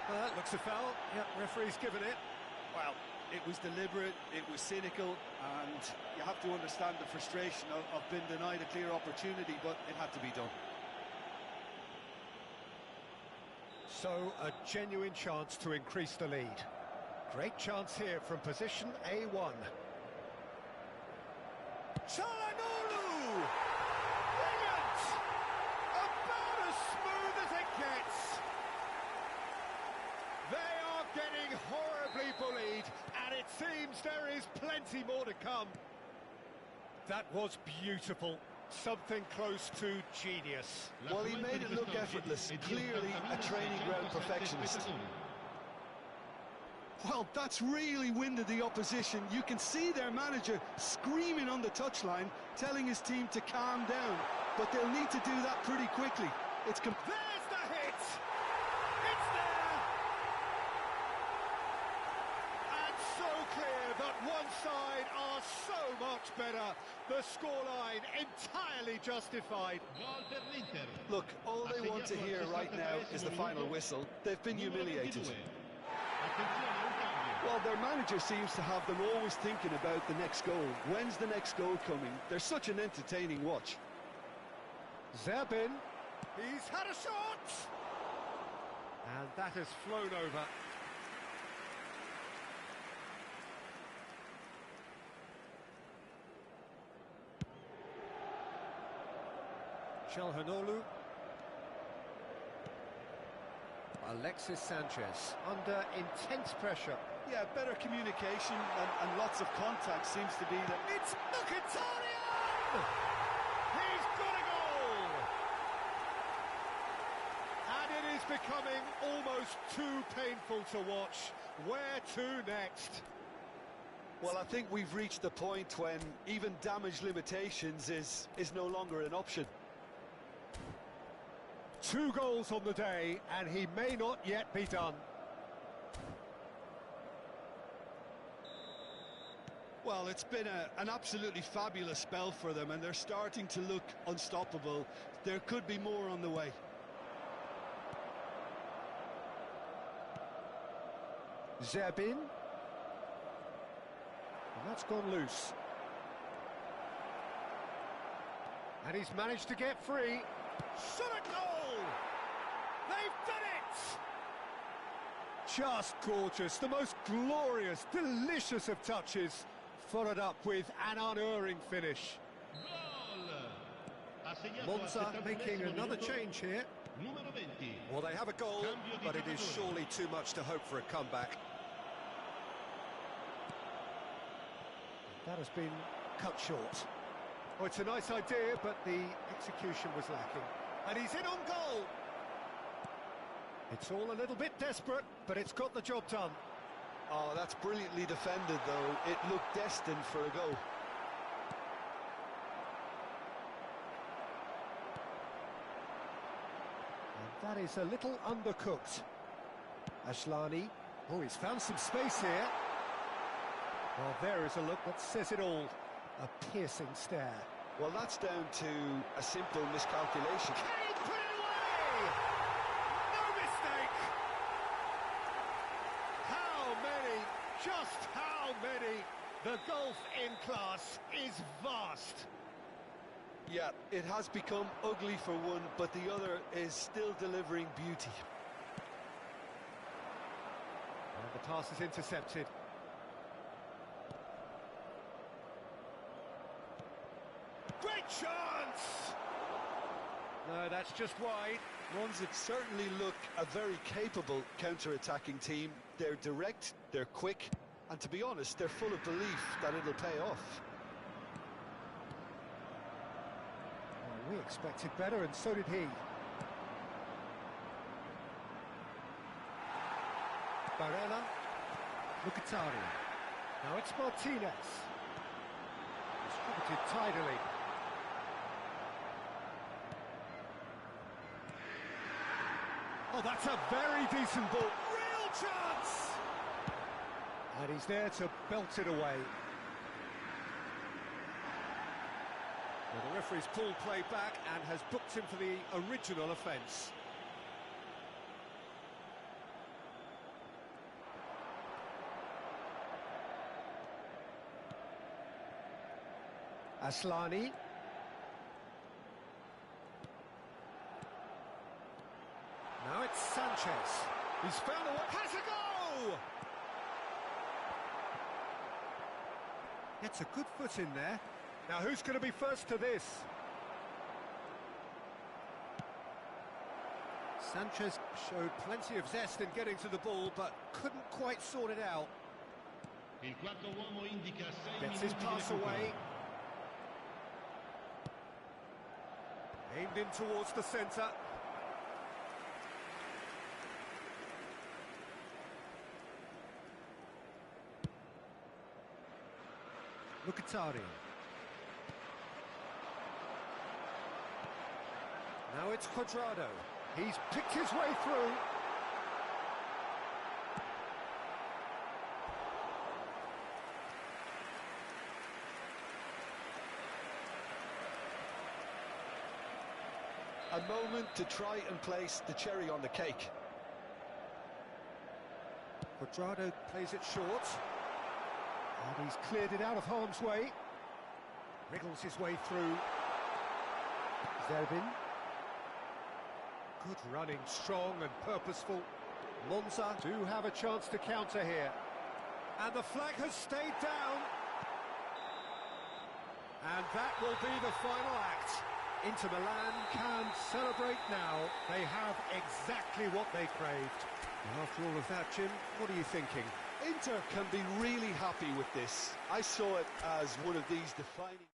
That looks a foul. Yep, referee's given it. Well, it was deliberate, it was cynical, and you have to understand the frustration of being denied a clear opportunity, but it had to be done. So, a genuine chance to increase the lead. Great chance here from position A1. Çalhanoğlu! Brilliant! About as smooth as it gets. They are getting horribly bullied, and it seems there is plenty more to come. That was beautiful. Something close to genius. Well, he made it look effortless. Clearly a training ground perfectionist. Well, that's really winded the opposition. You can see their manager screaming on the touchline, telling his team to calm down. But they'll need to do that pretty quickly. There's the hit! It's there! And so clear that one side are so much better. The scoreline entirely justified. Look, all they want to hear right now is the final whistle. They've been humiliated. Well, their manager seems to have them always thinking about the next goal. When's the next goal coming? They're such an entertaining watch. Zerbin, he's had a shot! And that has flown over. Çalhanoğlu. Alexis Sanchez under intense pressure. Yeah, better communication and lots of contact seems to be that. It's Mkhitaryan! He's got a goal! And it is becoming almost too painful to watch. Where to next? Well, I think we've reached the point when even damage limitations is no longer an option. 2 goals on the day, and he may not yet be done. Well, it's been an absolutely fabulous spell for them, and they're starting to look unstoppable. There could be more on the way. Zerbin. And that's gone loose. And he's managed to get free. Shot a goal! They've done it! Just gorgeous, the most glorious, delicious of touches, followed up with an unerring finish. Monza making another change here. Well, they have a goal, but it is surely too much to hope for a comeback. That has been cut short. Oh, it's a nice idea, but the execution was lacking. And he's in on goal! It's all a little bit desperate, but it's got the job done. Oh, that's brilliantly defended, though. It looked destined for a goal. And that is a little undercooked. Aslani. Oh, he's found some space here. Well, there is a look that says it all. A piercing stare. Well, that's down to a simple miscalculation. Kane put it away! No mistake! How many? Just how many? The gulf in class is vast. Yeah, it has become ugly for one, but the other is still delivering beauty. And the pass is intercepted. Great chance! No, that's just wide. Ones that certainly look a very capable counter-attacking team. They're direct, they're quick, and to be honest, they're full of belief that it'll pay off. Well, we expected better, and so did he. Barella. Mkhitaryan. Now it's Martinez. Distributed tidily. Oh, that's a very decent ball. Real chance! And he's there to belt it away. Well, the referee's pulled play back and has booked him for the original offence. Aslani. Now it's Sanchez. He's found a way. Has a go! Gets a good foot in there. Now who's going to be first to this? Sanchez showed plenty of zest in getting to the ball, but couldn't quite sort it out. Il quarto uomo indica 6 Gets minuti his di pass recupero. away. Aimed in towards the centre. Mkhitaryan. Now it's Cuadrado. He's picked his way through. A moment to try and place the cherry on the cake. Cuadrado plays it short. And he's cleared it out of harm's way. Wriggles his way through. Zerbin. Good running, strong and purposeful. Monza do have a chance to counter here. And the flag has stayed down. And that will be the final act. Inter Milan can celebrate now. They have exactly what they craved. And after all of that, Jim, what are you thinking? Inter can be really happy with this. I saw it as one of these defining...